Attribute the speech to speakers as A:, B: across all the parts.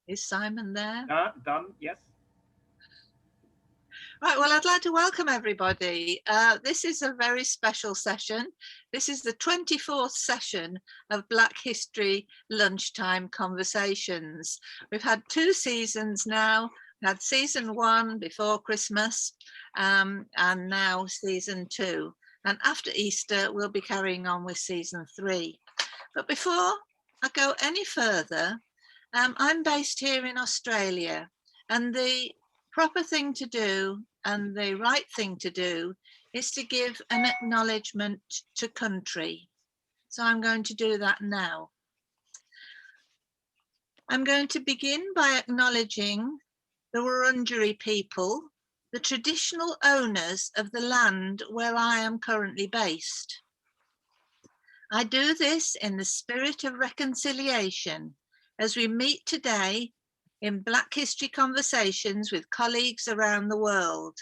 A: Is Simon there?
B: Done, yes.
A: Right, well, I'd like to welcome everybody. This is a very special session. This is the 24th session of Black History Lunchtime Conversations. We've had 2 seasons now. We had season 1 before Christmas, and now season 2. And after Easter, we'll be carrying on with season 3. But before I go any further, I'm based here in Australia, and the proper thing to do and the right thing to do is to give an acknowledgement to country. So I'm going to do that now. I'm going to begin by acknowledging the Wurundjeri people, the traditional owners of the land where I am currently based. I do this in the spirit of reconciliation as we meet today in Black History Conversations with colleagues around the world.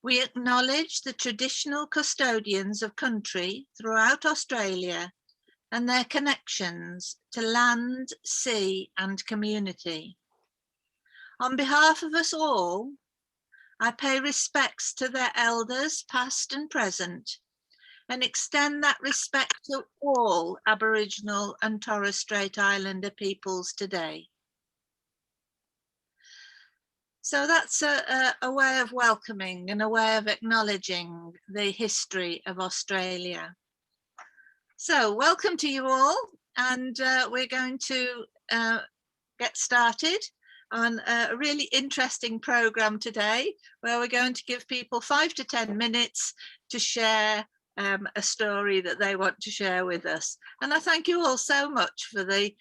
A: We acknowledge the traditional custodians of country throughout Australia and their connections to land, sea, and community. On behalf of us all, I pay respects to their elders, past and present, and extend that respect to all Aboriginal and Torres Strait Islander peoples today. So that's a way of welcoming and a way of acknowledging the history of Australia. So welcome to you all, and we're going to get started on a really interesting program today, where we're going to give people 5 to 10 minutes to share a story that they want to share with us. And I thank you all so much for the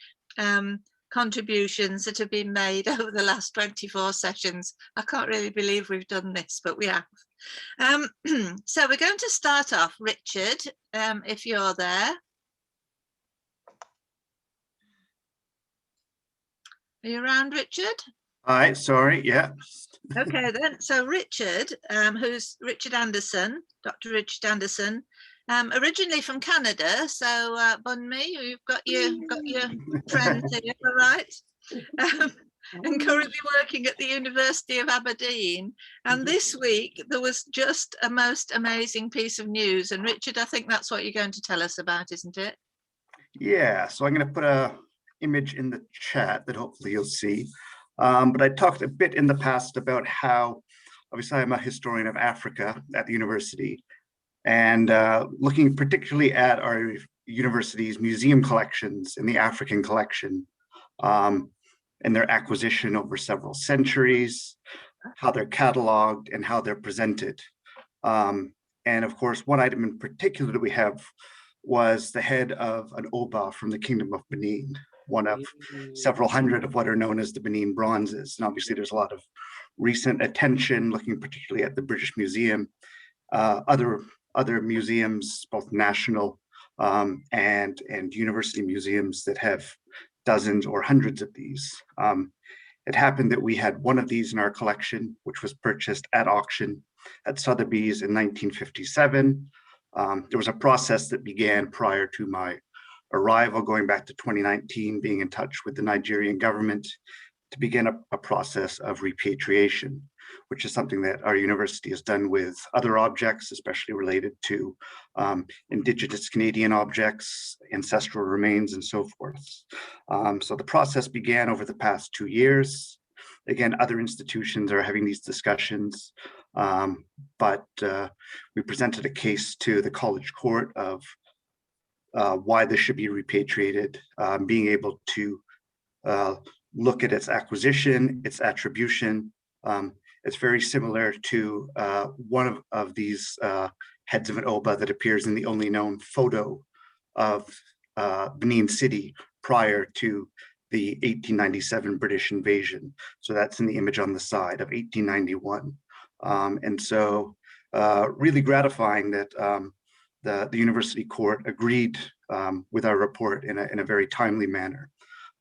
A: contributions that have been made over the last 24 sessions. I can't really believe we've done this, but we have. So we're going to start off, Richard, if you're there. Are you around, Richard?
B: Hi, sorry, yeah.
A: Okay then, so Richard, who's Richard Anderson, Dr. Richard Anderson, originally from Canada, so Bunmi, you've got your friends here, all right? And currently working at the University of Aberdeen. And this week there was just a most amazing piece of news. And Richard, I think that's what you're going to tell us about, isn't it?
B: Yeah, so I'm going to put a image in the chat that hopefully you'll see. But I talked a bit in the past about how, obviously I'm a historian of Africa at the university, and looking particularly at our university's museum collections in the African collection, and their acquisition over several centuries, how they're cataloged and how they're presented. And of course, one item in particular that we have was the head of an Oba from the Kingdom of Benin, one of several hundred of what are known as the Benin Bronzes. And obviously there's a lot of recent attention looking particularly at the British Museum, other museums, both national and university museums that have dozens or hundreds of these. It happened that we had one of these in our collection, which was purchased at auction at Sotheby's in 1957. There was a process that began prior to my arrival, going back to 2019, being in touch with the Nigerian government to begin a process of repatriation, which is something that our university has done with other objects, especially related to Indigenous Canadian objects, ancestral remains, and so forth. So the process began over the past 2 years. Again, other institutions are having these discussions, but we presented a case to the College Court of why this should be repatriated, being able to look at its acquisition, its attribution. It's very similar to one of these heads of an Oba that appears in the only known photo of Benin City prior to the 1897 British invasion. So that's in the image on the side of 1891. And so really gratifying that the university court agreed with our report in a very timely manner.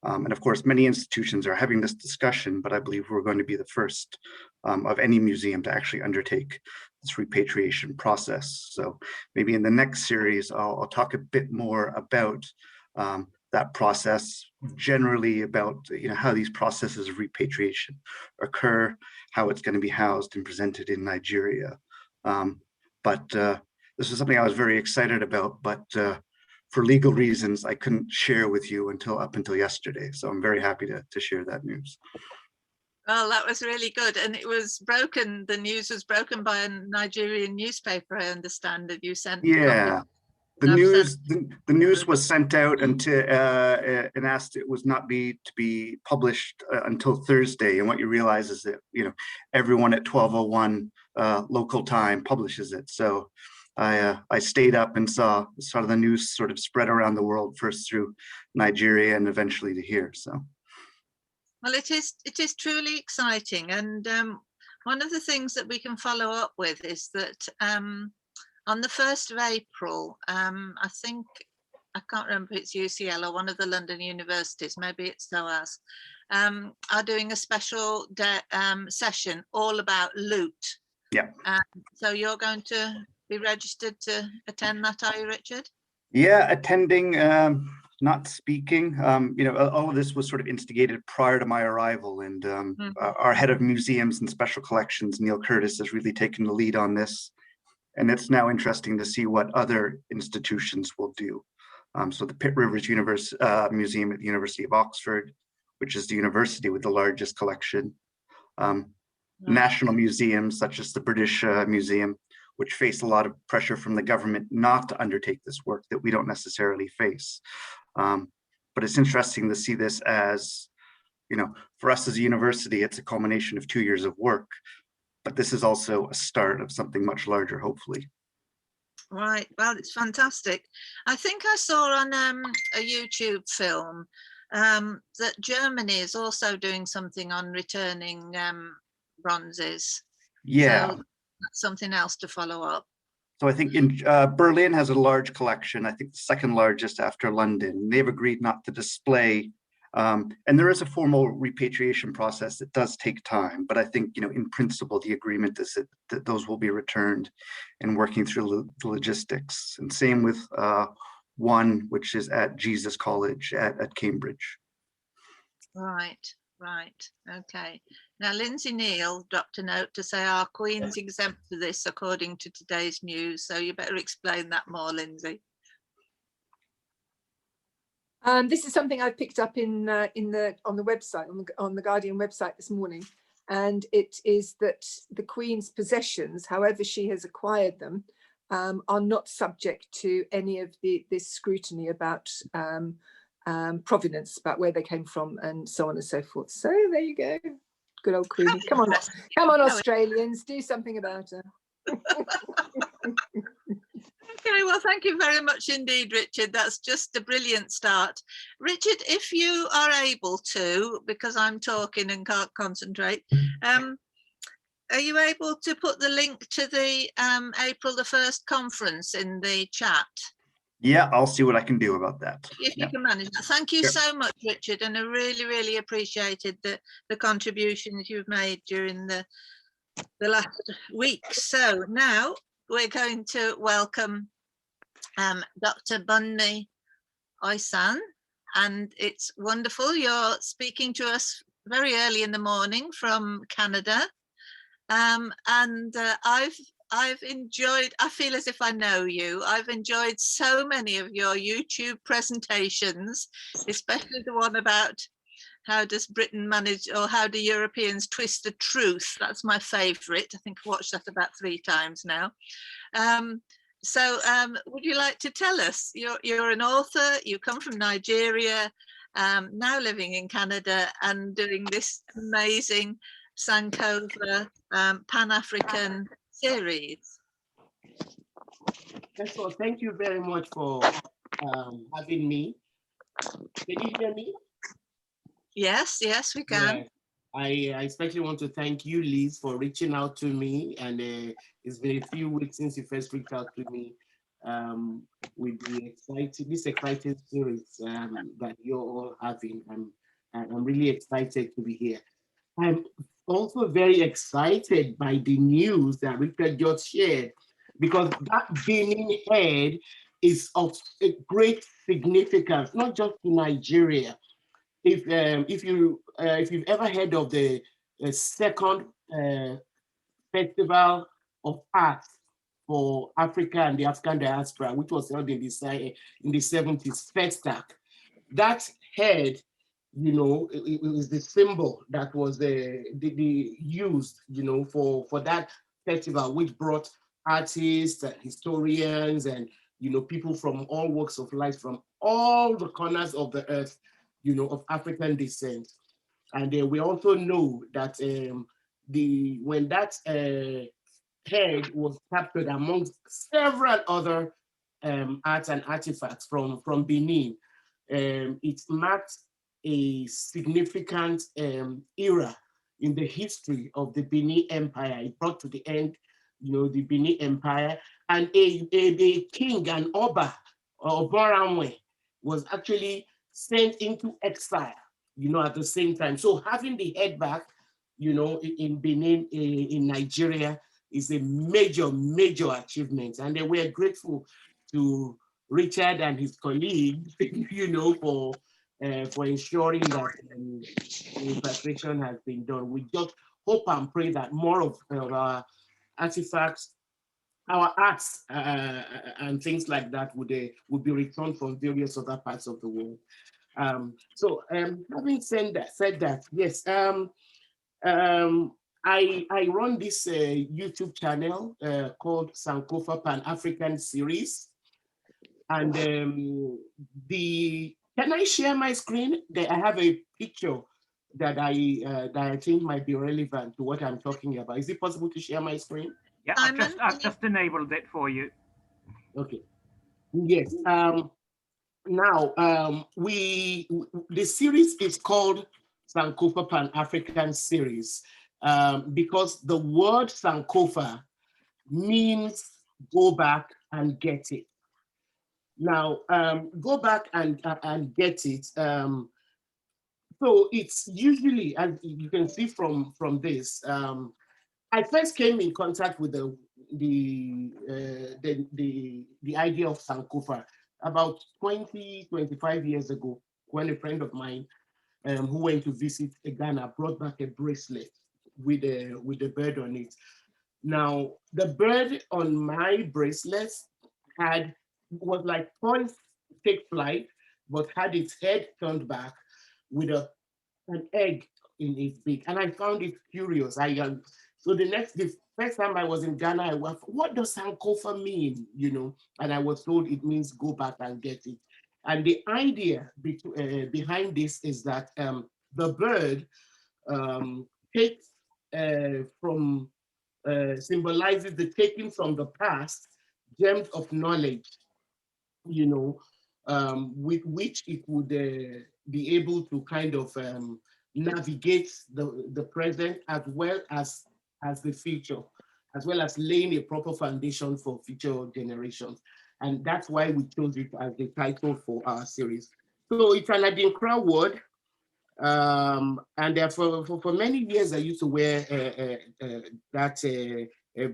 B: And of course, many institutions are having this discussion, but I believe we're going to be the first of any museum to actually undertake this repatriation process. So maybe in the next series, I'll talk a bit more about that process, generally about how these processes of repatriation occur, how it's going to be housed and presented in Nigeria. But this is something I was very excited about, but for legal reasons, I couldn't share with you up until yesterday. So I'm very happy to share that news.
A: Well, that was really good. And it was broken, the news was broken by a Nigerian newspaper, I understand, that you sent.
B: Yeah. The news was sent out and asked it was not to be published until Thursday. And what you realize is that everyone at 12:01 local time publishes it. So I stayed up and saw the news sort of spread around the world, first through Nigeria and eventually to here. So.
A: Well, it is truly exciting, and one of the things that we can follow up with is that on the 1st of April, I think, I can't remember if it's UCL or one of the London universities, maybe it's SOAS, are doing a special session all about loot.
B: Yeah.
A: So you're going to be registered to attend that, are you, Richard?
B: Yeah, attending, not speaking. All of this was sort of instigated prior to my arrival, and our head of museums and special collections, Neil Curtis, has really taken the lead on this. And it's now interesting to see what other institutions will do. So the Pitt Rivers Museum at the University of Oxford, which is the university with the largest collection. National museums such as the British Museum, which face a lot of pressure from the government not to undertake this work that we don't necessarily face. But it's interesting to see this as, for us as a university, it's a culmination of 2 years of work. But this is also a start of something much larger, hopefully.
A: Right. Well, it's fantastic. I think I saw on a YouTube film that Germany is also doing something on returning bronzes.
B: Yeah.
A: So that's something else to follow up.
B: So I think in Berlin has a large collection, I think the second largest after London. They've agreed not to display. And there is a formal repatriation process that does take time, but I think, in principle, the agreement is that those will be returned and working through the logistics. And same with one, which is at Jesus College at Cambridge.
A: Right. Okay. Now, Lindsay Neal dropped a note to say our Queen's exempt for this, according to today's news. So you better explain that more, Lindsay.
C: This is something I picked up on the website, on the Guardian website this morning, and it is that the Queen's possessions, however she has acquired them, are not subject to any of this scrutiny about provenance, about where they came from, and so on and so forth. So there you go, good old Queenie. Come on, Australians, do something about her.
A: Okay, well, thank you very much indeed, Richard. That's just a brilliant start. Richard, if you are able to, because I'm talking and can't concentrate, are you able to put the link to the April the 1st conference in the chat?
B: Yeah, I'll see what I can do about that.
A: If you can manage that. Thank you so much, Richard, and I really, really appreciated the contributions you've made during the last week. So now we're going to welcome Dr. Bunmi Oisan, and it's wonderful. You're speaking to us very early in the morning from Canada, and I've enjoyed, I feel as if I know you. I've enjoyed so many of your YouTube presentations, especially the one about how does Britain manage, or how do Europeans twist the truth? That's my favorite. I think I've watched that about 3 times now. So would you like to tell us, you're an author, you come from Nigeria, now living in Canada and doing this amazing Sankova Pan-African series.
D: So thank you very much for having me. Can you hear me?
A: Yes, we can.
D: Yes. I especially want to thank you, Liz, for reaching out to me. And it's been a few weeks since you first reached out to me with this exciting series that you're all having. I'm really excited to be here. I'm also very excited by the news that Richard just shared, because that Benin head is of a great significance, not just to Nigeria. If you've ever heard of the second festival of arts for Africa and the African diaspora, which was held in the 70s, FESTAC, that head, you know, it was the symbol that was used, you know, for that festival, which brought artists and historians and, you know, people from all walks of life, from all the corners of the earth, you know, of African descent. And we also know that when that head was captured amongst several other arts and artifacts from Benin, it marked a significant era in the history of the Benin Empire. It brought to the end, you know, the Benin Empire, and a king, an Oba, or Boramwe, was actually sent into exile, you know, at the same time. So having the head back, you know, in Benin, in Nigeria, is a major, major achievement. And they were grateful to Richard and his colleagues, you know, for ensuring that the repatriation has been done. We just hope and pray that more of our artifacts, our arts and things like that would be returned from various other parts of the world. So having said that, yes, I run this YouTube channel called Sankova Pan-African Series. And can I share my screen? I have a picture that I think might be relevant to what I'm talking about. Is it possible to share my screen?
E: Yeah, I've just enabled it for you.
D: Okay. Yes. Now, the series is called Sankofa Pan-African Series because the word Sankofa means go back and get it. Now, go back and get it. So it's usually, as you can see from this, I first came in contact with the idea of Sankofa about 25 years ago, when a friend of mine who went to visit Ghana brought back a bracelet with a bird on it. Now, the bird on my bracelet was like toys take flight, but had its head turned back with an egg in its beak. And I found it curious. So the first time I was in Ghana, I was, what does Sankofa mean? You know, and I was told it means go back and get it. And the idea behind this is that the bird takes symbolizes the taking from the past gems of knowledge, you know, with which it would be able to kind of navigate the present as well as the future, as well as laying a proper foundation for future generations. And that's why we chose it as the title for our series. So it's an Adinkra word. And for many years, I used to wear that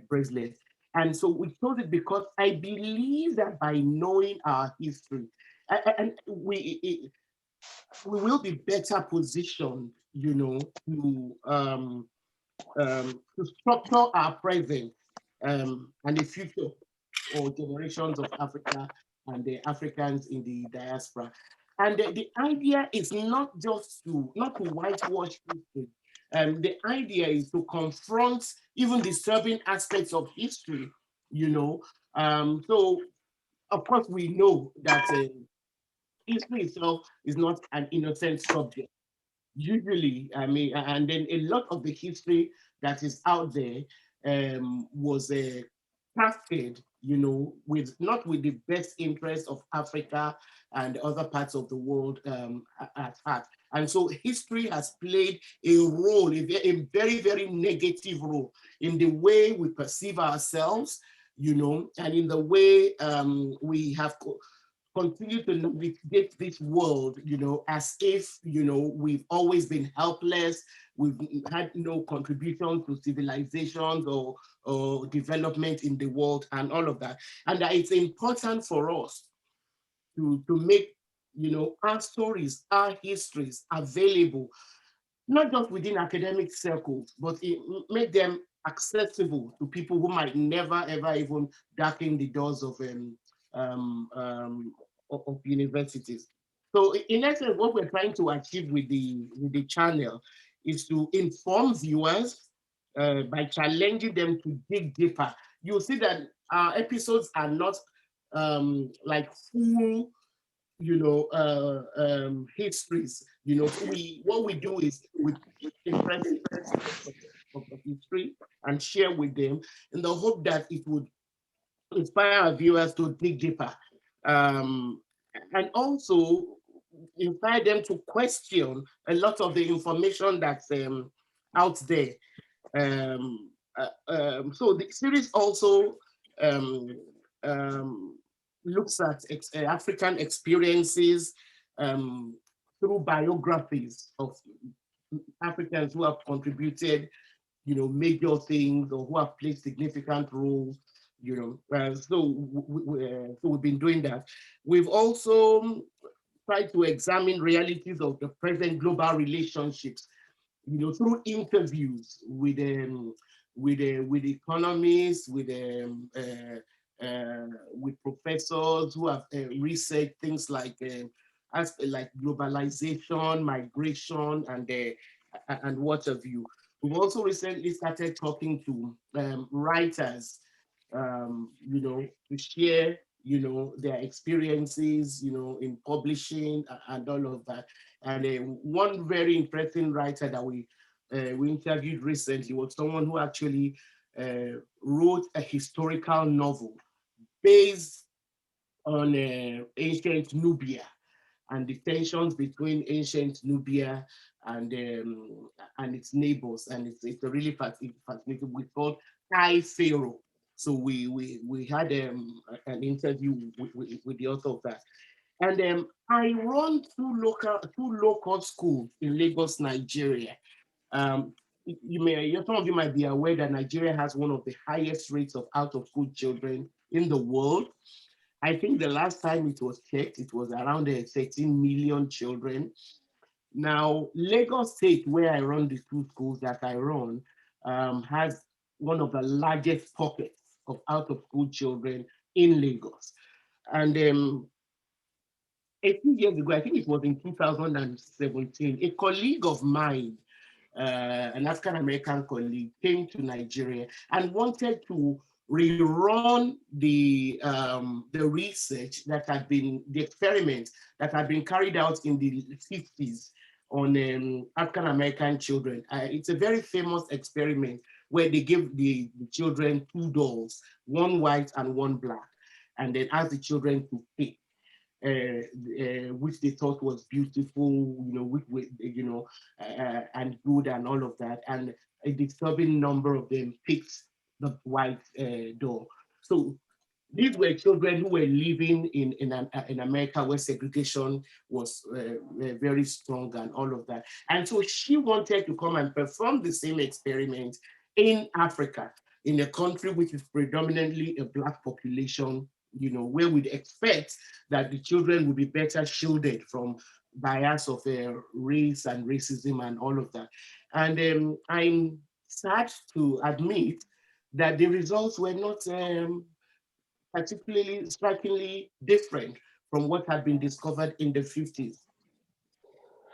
D: bracelet. And so we chose it because I believe that by knowing our history, and we will be better positioned, you know, to structure our present and the future or generations of Africa and the Africans in the diaspora. And the idea is not just not to whitewash history. The idea is to confront even disturbing aspects of history, you know. So, of course, we know that history itself is not an innocent subject. Usually, I mean, and then a lot of the history that is out there was crafted, you know, not with the best interest of Africa and other parts of the world at heart. And so history has played a role, a very, very negative role in the way we perceive ourselves, you know, and in the way we have continue to navigate this world, as if, we've always been helpless, we've had no contribution to civilizations or development in the world and all of that. And that it's important for us to make, our stories, our histories available, not just within academic circles, but make them accessible to people who might never, ever even darken the doors of universities. So in essence, what we're trying to achieve with the channel is to inform viewers by challenging them to dig deeper. You'll see that our episodes are not like full, histories. What we do is we impressive of history and share with them in the hope that it would inspire our viewers to dig deeper, and also inspire them to question a lot of the information that's out there. So the series also looks at African experiences through biographies of Africans who have contributed, major things or who have played significant roles, so we've been doing that. We've also tried to examine realities of the present global relationships, through interviews with economists, with professors who have researched things like globalization, migration, and what have you. We've also recently started talking to writers, to share, their experiences, in publishing and all of that. And one very interesting writer that we interviewed recently was someone who actually wrote a historical novel based on ancient Nubia and the tensions between ancient Nubia and its neighbors. And it's a really fascinating. We called High Pharaoh. So we had an interview with the author of that. And I run two local schools in Lagos, Nigeria. Some of you might be aware that Nigeria has one of the highest rates of out-of-school children in the world. I think the last time it was checked, it was around 13 million children. Now, Lagos State, where I run the two schools that I run, has one of the largest pockets of out-of-school children in Lagos. And a few years ago, I think it was in 2017, a colleague of mine, an African-American colleague, came to Nigeria and wanted to rerun the research that had been, the experiments that had been carried out in the 50s on African-American children. It's a very famous experiment where they give the children two dolls, one white and one black, and then ask the children to pick. Which they thought was beautiful, and good and all of that. And a disturbing number of them picked the white doll. So these were children who were living in America where segregation was very strong and all of that. And so she wanted to come and perform the same experiment in Africa, in a country which is predominantly a Black population, where we'd expect that the children would be better shielded from bias of race and racism and all of that. And I'm sad to admit that the results were not particularly strikingly different from what had been discovered in the 50s.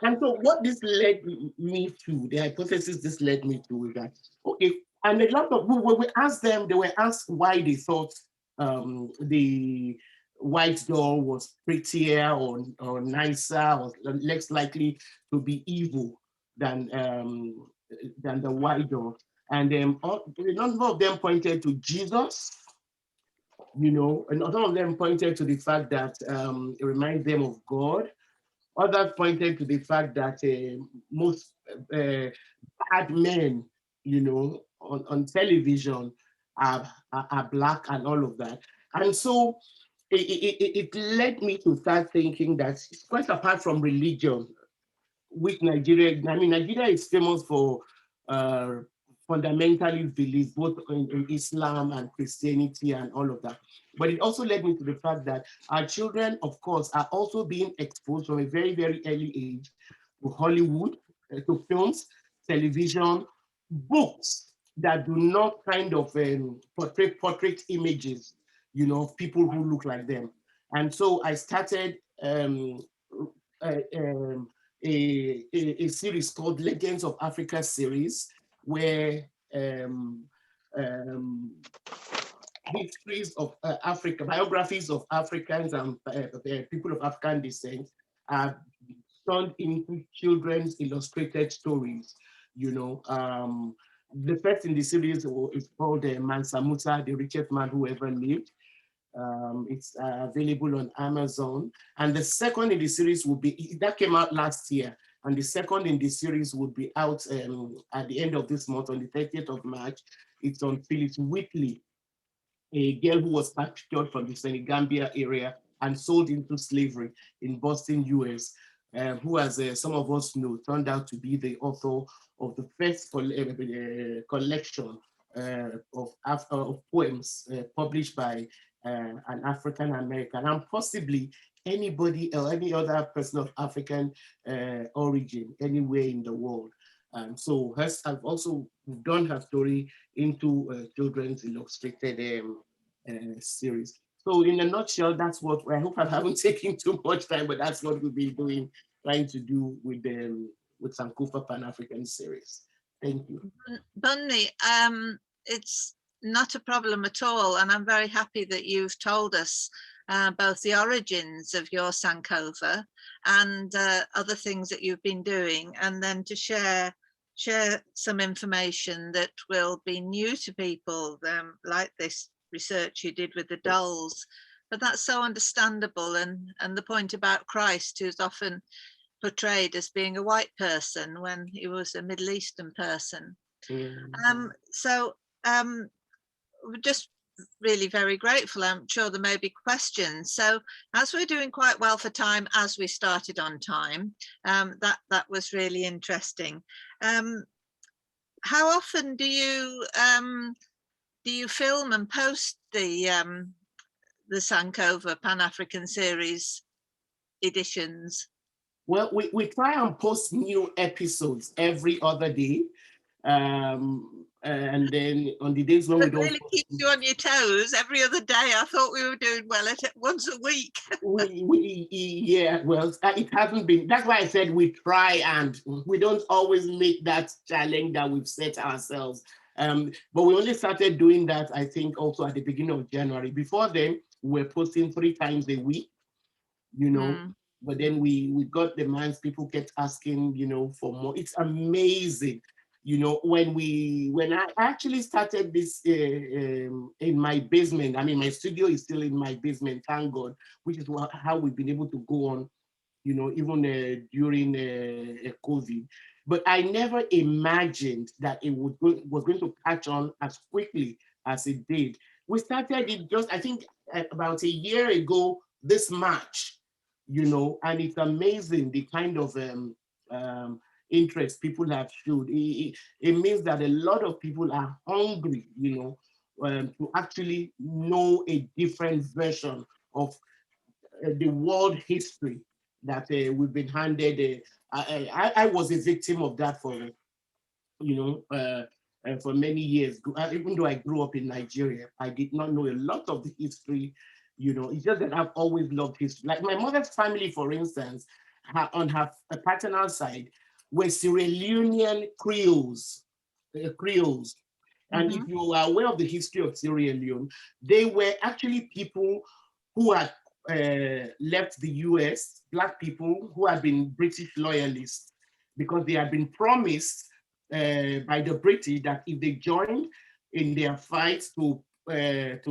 D: And so what this led me to, the hypothesis this led me to is that, okay, and a lot of, when we asked them, they were asked why they thought the white doll was prettier or nicer or less likely to be evil than the white doll. And a number of them pointed to Jesus, and some of them pointed to the fact that it reminds them of God. Others pointed to the fact that most bad men, on television are Black and all of that. And so it led me to start thinking that quite apart from religion, which Nigeria, I mean, Nigeria is famous for fundamentalist beliefs, both in Islam and Christianity and all of that. But it also led me to the fact that our children, of course, are also being exposed from a very, very early age to Hollywood, to films, television, books that do not kind of portray images, you know, of people who look like them. And so I started a series called Leggings of Africa series, where histories of Africa, biographies of Africans and people of African descent are turned into children's illustrated stories. You know, the first in the series is called Mansa Musa, the richest man who ever lived. It's available on Amazon. And the second in the series will be, that came out last year. And the second in the series will be out at the end of this month, on the 30th of March. It's on Phyllis Whitley, a girl who was captured from the Senegambia area and sold into slavery in Boston, US, who, as some of us know, turned out to be the author of the first collection of poems published by an African American, and possibly anybody or any other person of African origin anywhere in the world. So I've also done her story into children's illustrated series. So in a nutshell, that's what, I hope I haven't taken too much time, but that's what we'll be doing, trying to do with Sankova Pan-African series. Thank you.
A: Bunny, it's not a problem at all. And I'm very happy that you've told us both the origins of your Sankova and other things that you've been doing, and then to share some information that will be new to people, like this research you did with the dolls. But that's so understandable, and the point about Christ, who's often portrayed as being a white person when he was a Middle Eastern person. So we're just really very grateful. I'm sure there may be questions. So as we're doing quite well for time, as we started on time, that was really interesting. How often do you film and post the Sankova Pan-African series editions?
D: Well, we try and post new episodes every other day. And then on the days when we don't,
A: really keeps you on your toes every other day. I thought we were doing well at it once a week.
D: Yeah, well, it hasn't been. That's why I said we try, and we don't always make that challenge that we've set ourselves. But we only started doing that, I think, also at the beginning of January. Before then, we were posting 3 times a week, you know. But then we got demands. People kept asking, you know, for more. It's amazing. You know, when I actually started this in my basement, I mean, my studio is still in my basement, thank God, which is how we've been able to go on, you know, even during COVID. But I never imagined that it was going to catch on as quickly as it did. We started it just, I think, about a year ago, this March, you know, and it's amazing the kind of interest people have showed. It means that a lot of people are hungry, you know, to actually know a different version of the world history that we've been handed. I was a victim of that for, you know, for many years. Even though I grew up in Nigeria, I did not know a lot of the history. You know, it's just that I've always loved history. Like my mother's family, for instance, on her paternal side, were Sierra Leonean Creoles. And if you are aware of the history of Sierra Leone, they were actually people who had left the US, Black people who had been British loyalists, because they had been promised by the British that if they joined in their fights to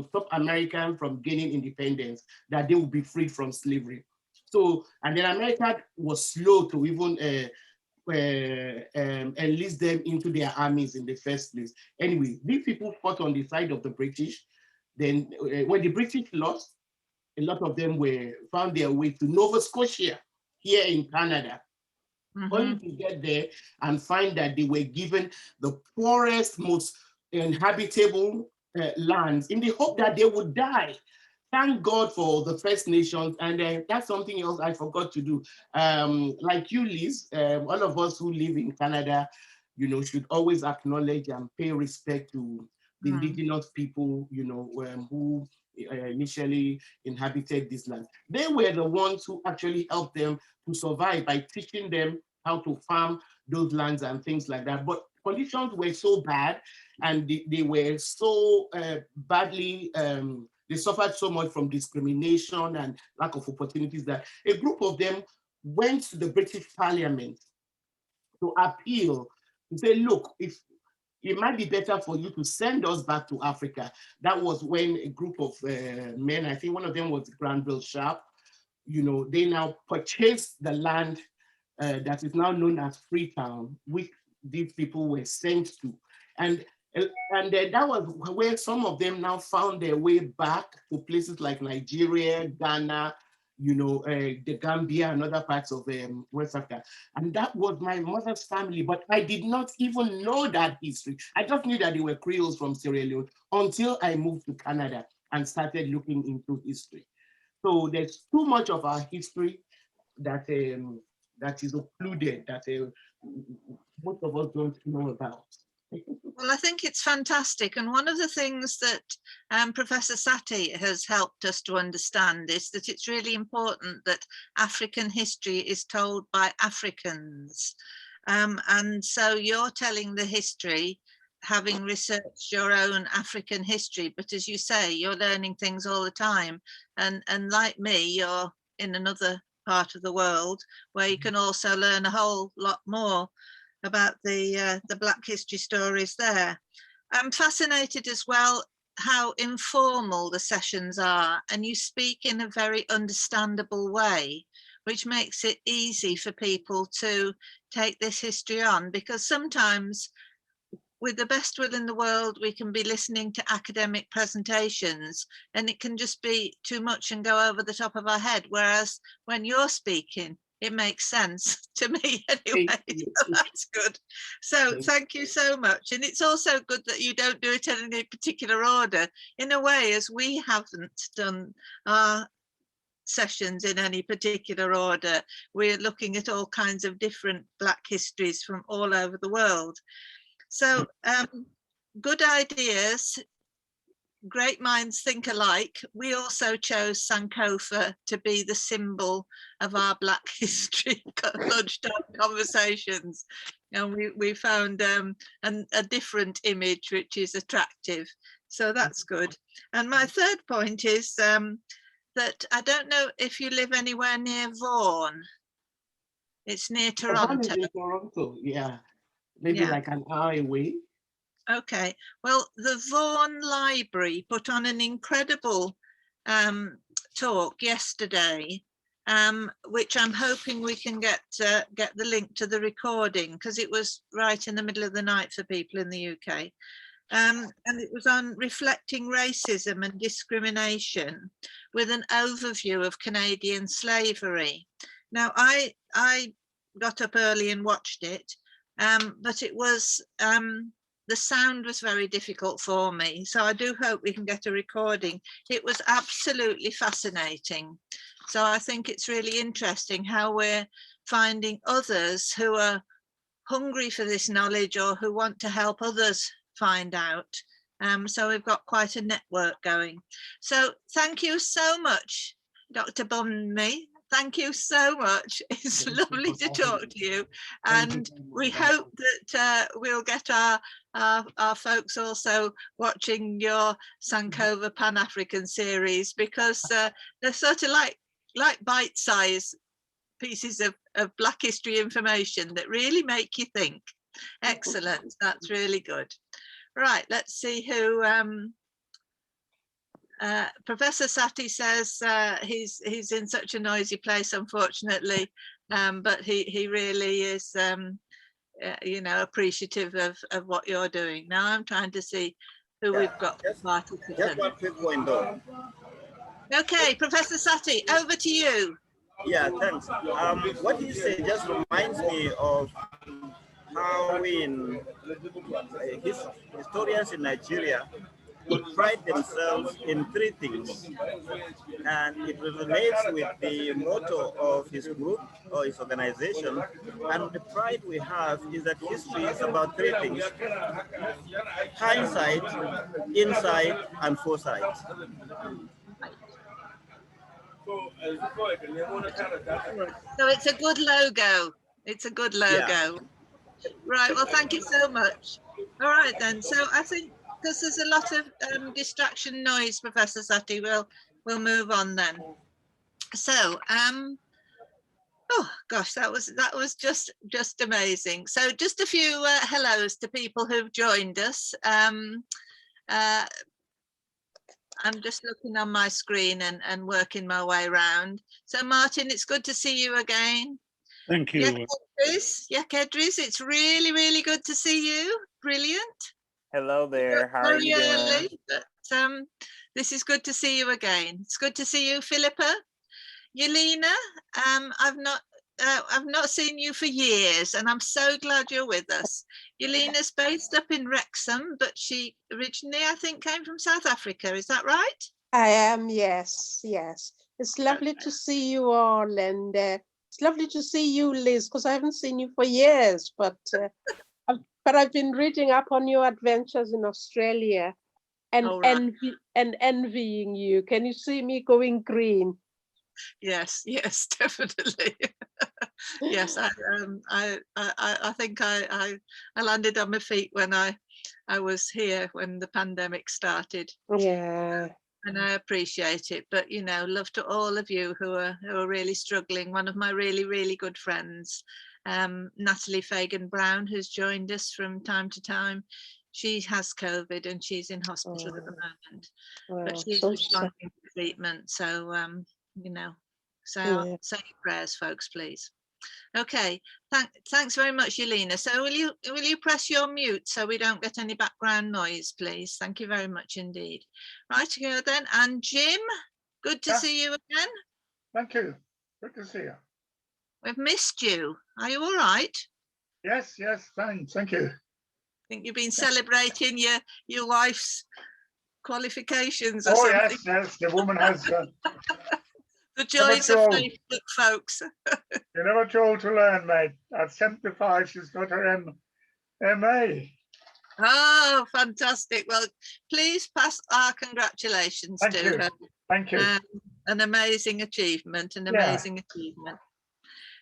D: stop Americans from gaining independence, that they would be freed from slavery. So, and then America was slow to even enlist them into their armies in the first place. Anyway, these people fought on the side of the British. Then when the British lost, a lot of them found their way to Nova Scotia here in Canada, only to get there and find that they were given the poorest, most inhabitable lands in the hope that they would die. Thank God for the First Nations, and that's something else I forgot to do. Like you, Liz, all of us who live in Canada, you know, should always acknowledge and pay respect to the indigenous people, you know, who initially inhabited this land. They were the ones who actually helped them to survive by teaching them how to farm those lands and things like that. But conditions were so bad, and they were so badly, they suffered so much from discrimination and lack of opportunities that a group of them went to the British Parliament to appeal, to say, look, if it might be better for you to send us back to Africa. That was when a group of men, I think one of them was Granville Sharp, you know, they now purchased the land that is now known as Freetown, which these people were sent to. And that was where some of them now found their way back to places like Nigeria, Ghana, you know, the Gambia and other parts of West Africa. And that was my mother's family, but I did not even know that history. I just knew that they were Creoles from Sierra Leone until I moved to Canada and started looking into history. So there's too much of our history that that is occluded, that most of us don't know about.
A: Well, I think it's fantastic. And one of the things that Professor Satie has helped us to understand is that it's really important that African history is told by Africans. And so you're telling the history, having researched your own African history, but as you say, you're learning things all the time. And like me, you're in another part of the world where you can also learn a whole lot more about the Black history stories there. I'm fascinated as well how informal the sessions are, and you speak in a very understandable way, which makes it easy for people to take this history on, because sometimes with the best will in the world, we can be listening to academic presentations and it can just be too much and go over the top of our head. Whereas when you're speaking, it makes sense to me anyway. So that's good. So thank you so much. And it's also good that you don't do it in any particular order. In a way, as we haven't done our sessions in any particular order, we're looking at all kinds of different Black histories from all over the world. So good ideas. Great minds think alike. We also chose Sankova to be the symbol of our Black history lunchtime conversations. And we found a different image, which is attractive. So that's good. And my third point is that I don't know if you live anywhere near Vaughan. It's near Toronto.
D: In Toronto, yeah. Maybe like an hour away.
A: Okay, well, the Vaughan Library put on an incredible talk yesterday, which I'm hoping we can get the link to the recording, because it was right in the middle of the night for people in the UK. And it was on reflecting racism and discrimination with an overview of Canadian slavery. Now, I got up early and watched it, but it was the sound was very difficult for me, so I do hope we can get a recording. It was absolutely fascinating. So I think it's really interesting how we're finding others who are hungry for this knowledge or who want to help others find out. So we've got quite a network going. So thank you so much, Dr. Bunmi. Thank you so much. It's lovely to talk to you. And we hope that we'll get our folks also watching your Sankova Pan-African series, because they're sort of like bite-sized pieces of Black history information that really make you think. Excellent. That's really good. Right, let's see who Professor Satie says he's in such a noisy place, unfortunately, but he really is, you know, appreciative of what you're doing. Now I'm trying to see who we've got.
F: Just one quick point though.
A: Okay, Professor Sati, over to you.
F: Yeah, thanks. What you say just reminds me of how historians in Nigeria would pride themselves in three things, and it resonates with the motto of his group or his organization. And the pride we have is that history is about three things: hindsight, insight, and foresight.
A: So it's a good logo. It's a good logo.
F: Yeah.
A: Right, well, thank you so much. All right then, so I think because there's a lot of distraction noise, Professor Sati, we'll move on then. So, oh gosh, that was just amazing. So just a few hellos to people who've joined us. I'm just looking on my screen and working my way around. So Martin, it's good to see you again.
G: Thank you.
A: Yeah, Kedris, it's really, really good to see you. Brilliant.
H: Hello there. How are you doing?
A: But, this is good to see you again. It's good to see you, Philippa. Yelena, I've not seen you for years, and I'm so glad you're with us. Yelena's based up in Wrexham, but she originally, I think, came from South Africa. Is that right?
I: I am, yes. It's lovely to see you all, and it's lovely to see you, Liz, because I haven't seen you for years, but I've been reading up on your adventures in Australia and envying you. Can you see me going green?
A: Yes, definitely. Yes, I think I landed on my feet when I was here when the pandemic started.
I: Yeah.
A: And I appreciate it, but you know, love to all of you who are really struggling. One of my really, really good friends, Natalie Fagan Brown, who's joined us from time to time. She has COVID and she's in hospital at the moment, but she's responding to treatment. So, you know, say your prayers, folks, please. Okay, thanks very much, Yelena. So will you press your mute so we don't get any background noise, please? Thank you very much indeed. Right, here then, and Jim, good to see you again.
J: Thank you. Good to see you.
A: We've missed you. Are you all right?
J: Yes, fine. Thank you.
A: I think you've been celebrating your wife's qualifications or something.
J: Yes, the woman has.
A: The joys of Facebook, folks.
J: You're never told to learn, mate. At 75, she's got her MA.
A: Oh, fantastic. Well, please pass our congratulations to her.
J: Thank you.
A: An amazing achievement,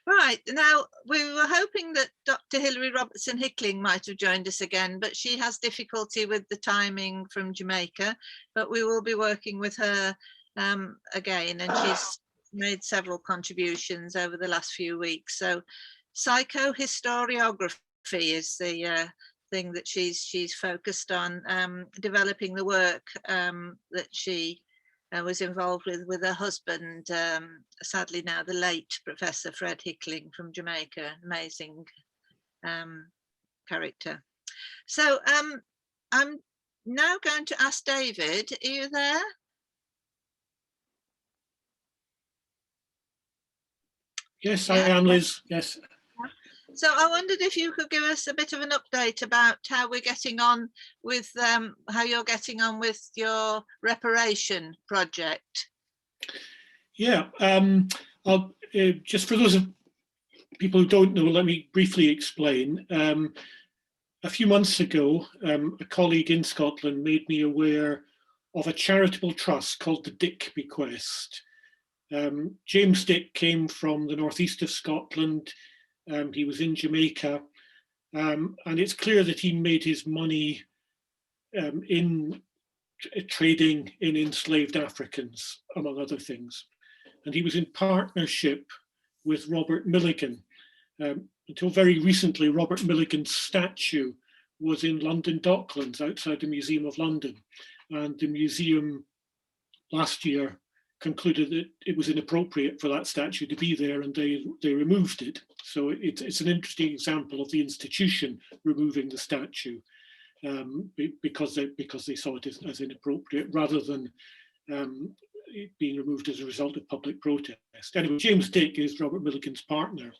A: Right, now we were hoping that Dr. Hilary Robertson Hickling might have joined us again, but she has difficulty with the timing from Jamaica, but we will be working with her again, and she's made several contributions over the last few weeks. So psychohistoriography is the thing that she's focused on, developing the work that she was involved with her husband, sadly now the late Professor Fred Hickling from Jamaica, amazing character. So I'm now going to ask David, are you there?
G: Yes, I am, Liz. Yes.
A: So I wondered if you could give us a bit of an update about how we're getting on with how you're getting on with your reparation project.
G: Yeah, I'll just for those of people who don't know, let me briefly explain. A few months ago, a colleague in Scotland made me aware of a charitable trust called the Dick Bequest. James Dick came from the northeast of Scotland. He was in Jamaica, and it's clear that he made his money in trading in enslaved Africans, among other things. And he was in partnership with Robert Milligan. Until very recently, Robert Milligan's statue was in London Docklands outside the Museum of London. And the museum last year concluded that it was inappropriate for that statue to be there, and they removed it. So it's an interesting example of the institution removing the statue because they saw it as inappropriate, rather than it being removed as a result of public protest. Anyway, James Dick is Robert Milligan's partner.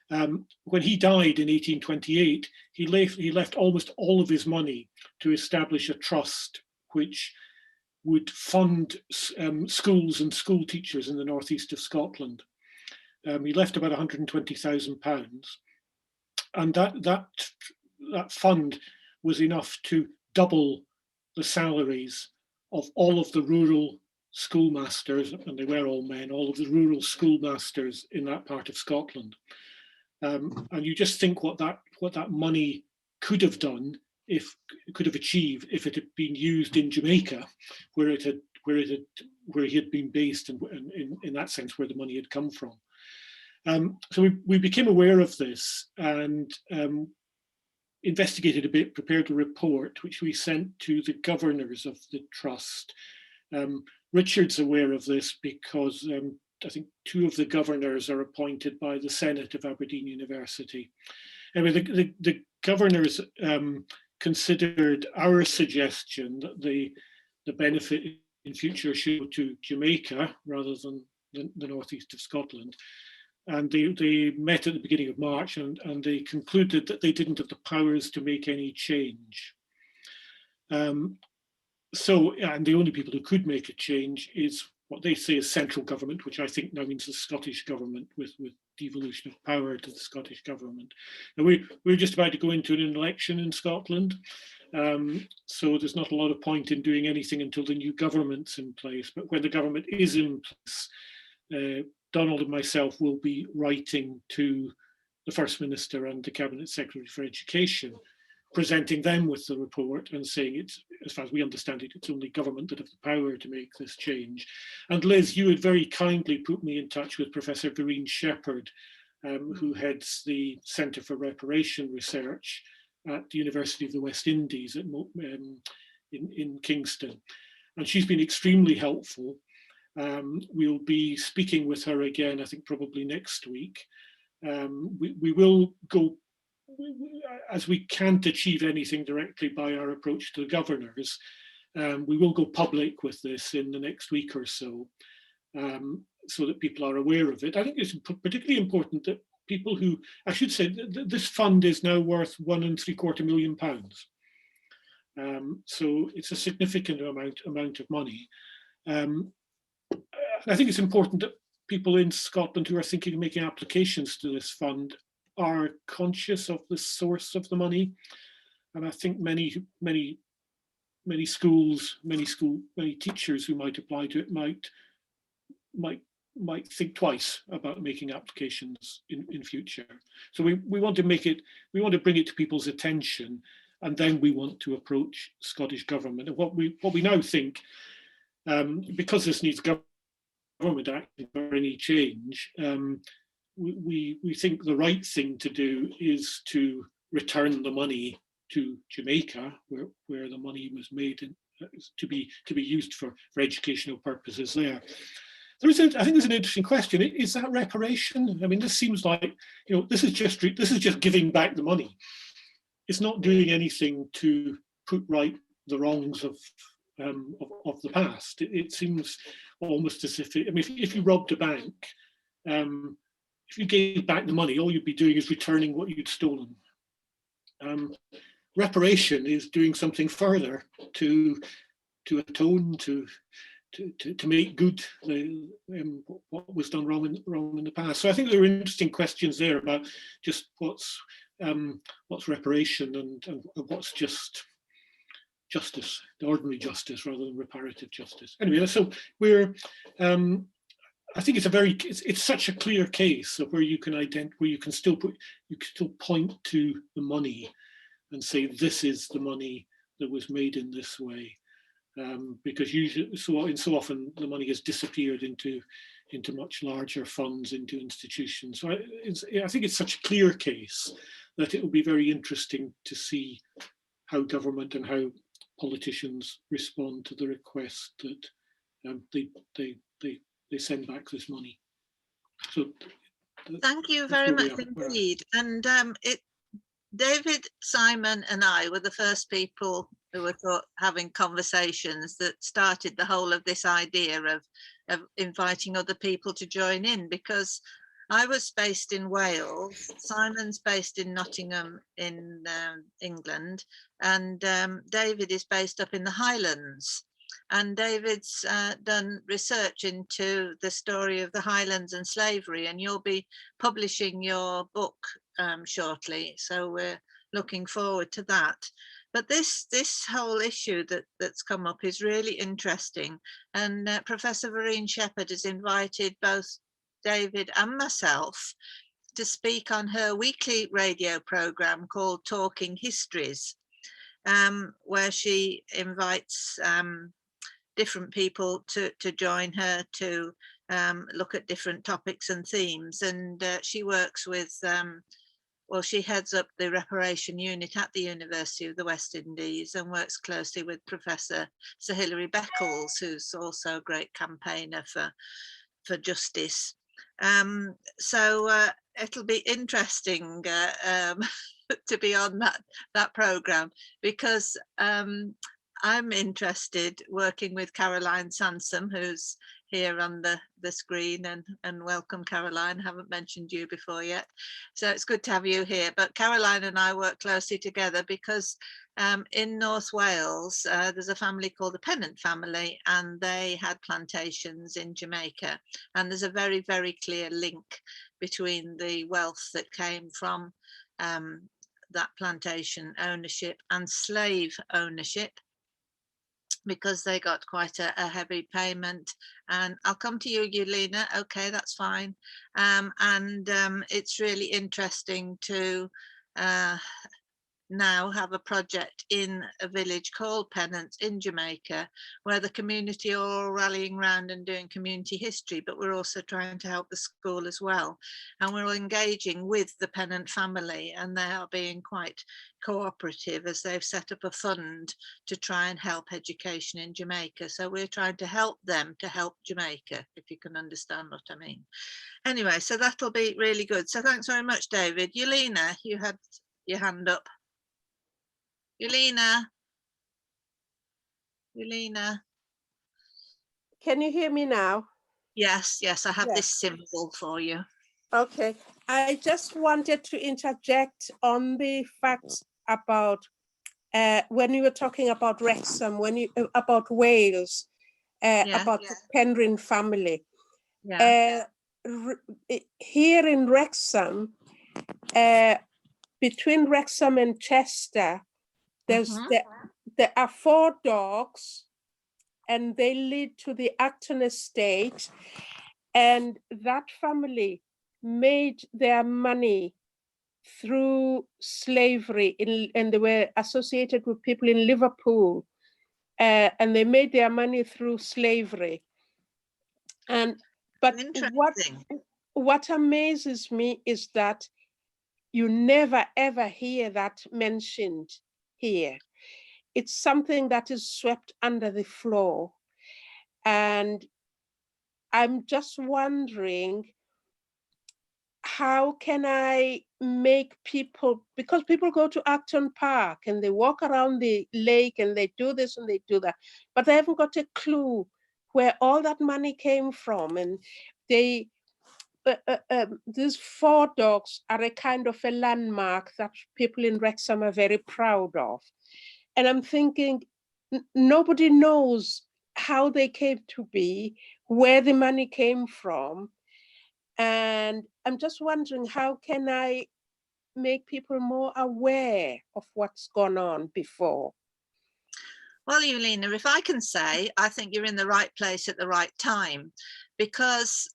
G: When he died in 1828, he left almost all of his money to establish a trust which would fund schools and school teachers in the northeast of Scotland. He left about £120,000, and that fund was enough to double the salaries of all of the rural schoolmasters, and they were all men, all of the rural schoolmasters in that part of Scotland. And you just think what that money could have done, could have achieved if it had been used in Jamaica, where he had been based, and in that sense where the money had come from. So we became aware of this and investigated a bit, prepared a report which we sent to the governors of the trust. Richard's aware of this because I think 2 of the governors are appointed by the Senate of Aberdeen University. Anyway, the governors considered our suggestion that the benefit in future should go to Jamaica rather than the northeast of Scotland. And they met at the beginning of March, and they concluded that they didn't have the powers to make any change. And the only people who could make a change is what they say is central government, which I think now means the Scottish government, with devolution of power to the Scottish government. Now we're just about to go into an election in Scotland, so there's not a lot of point in doing anything until the new government's in place. But when the government is in place, Donald and myself will be writing to the First Minister and the Cabinet Secretary for Education, presenting them with the report and saying it's, as far as we understand it, it's only government that have the power to make this change. And Liz, you had very kindly put me in touch with Professor Doreen Shepherd, who heads the Centre for Reparation Research at the University of the West Indies in Kingston. And she's been extremely helpful. We'll be speaking with her again, I think probably next week. We will go, as we can't achieve anything directly by our approach to the governors, we will go public with this in the next week or so, so that people are aware of it. I think it's particularly important that people who, I should say, this fund is now worth £1.75 million. So it's a significant amount of money. I think it's important that people in Scotland who are thinking of making applications to this fund are conscious of the source of the money. And I think many schools, many teachers who might apply to it might think twice about making applications in future. So we want to bring it to people's attention, and then we want to approach Scottish government. And what we now think, because this needs government action for any change, we think the right thing to do is to return the money to Jamaica, where the money was made to be used for educational purposes there. I think there's an interesting question. Is that reparation? I mean, this seems like, this is just giving back the money. It's not doing anything to put right the wrongs of the past. It seems almost as if if you robbed a bank, if you gave back the money, all you'd be doing is returning what you'd stolen. Reparation is doing something further to atone, to make good what was done wrong in the past. So I think there are interesting questions there about just what's reparation and what's just justice, the ordinary justice rather than reparative justice. Anyway, so we're I think it's such a clear case of where you can still point to the money and say this is the money that was made in this way, because usually so often the money has disappeared into much larger funds, into institutions. So I think it's such a clear case that it will be very interesting to see how government and how politicians respond to the request that they send back this money. So
A: thank you very much indeed. And David, Simon and I were the first people who were having conversations that started the whole of this idea of inviting other people to join in, because I was based in Wales, Simon's based in Nottingham in England, and David is based up in the Highlands. And David's done research into the story of the Highlands and slavery, and you'll be publishing your book shortly. So we're looking forward to that. But this whole issue that's come up is really interesting. And Professor Vereen Shepherd has invited both David and myself to speak on her weekly radio program called Talking Histories, where she invites different people to join her to look at different topics and themes. And she works with, well, she heads up the reparation unit at the University of the West Indies and works closely with Professor Sir Hilary Beckles, who's also a great campaigner for justice. So it'll be interesting to be on that program, because I'm interested working with Caroline Sansom, who's here on the screen, and welcome, Caroline. I haven't mentioned you before yet, so it's good to have you here. But Caroline and I work closely together because in North Wales there's a family called the Pennant family, and they had plantations in Jamaica, and there's a very, very clear link between the wealth that came from that plantation ownership and slave ownership, because they got quite a heavy payment. And I'll come to you, Yulina. Okay, that's fine. It's really interesting to now have a project in a village called Pennant in Jamaica, where the community are all rallying around and doing community history, but we're also trying to help the school as well. And we're engaging with the Pennant family, and they are being quite cooperative as they've set up a fund to try and help education in Jamaica. So we're trying to help them to help Jamaica, if you can understand what I mean. Anyway, so that'll be really good. So thanks very much, David. Yulina, you had your hand up. Yulina.
I: Can you hear me now?
A: Yes, I have this symbol for you.
I: Okay, I just wanted to interject on the facts about when you were talking about Wrexham, about Wales, about the Penryn family. Here in Wrexham, between Wrexham and Chester, there are 4 dogs, and they lead to the Acton estate, and that family made their money through slavery, and they were associated with people in Liverpool, and they made their money through slavery. But what amazes me is that you never ever hear that mentioned here. It's something that is swept under the floor. And I'm just wondering, how can I make people, because people go to Acton Park and they walk around the lake and they do this and they do that, but they haven't got a clue where all that money came from. And they, these 4 dogs are a kind of a landmark that people in Wrexham are very proud of. And I'm thinking, nobody knows how they came to be, where the money came from. And I'm just wondering, how can I make people more aware of what's gone on before?
A: Well, Yulina, if I can say, I think you're in the right place at the right time, because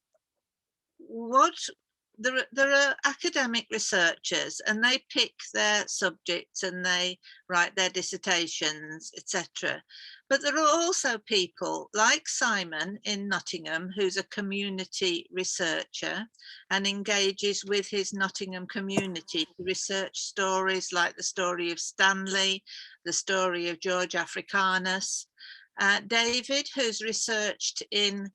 A: there are academic researchers, and they pick their subjects and they write their dissertations, etc. But there are also people like Simon in Nottingham, who's a community researcher and engages with his Nottingham community to research stories like the story of Stanley, the story of George Africanus. David, who's researched in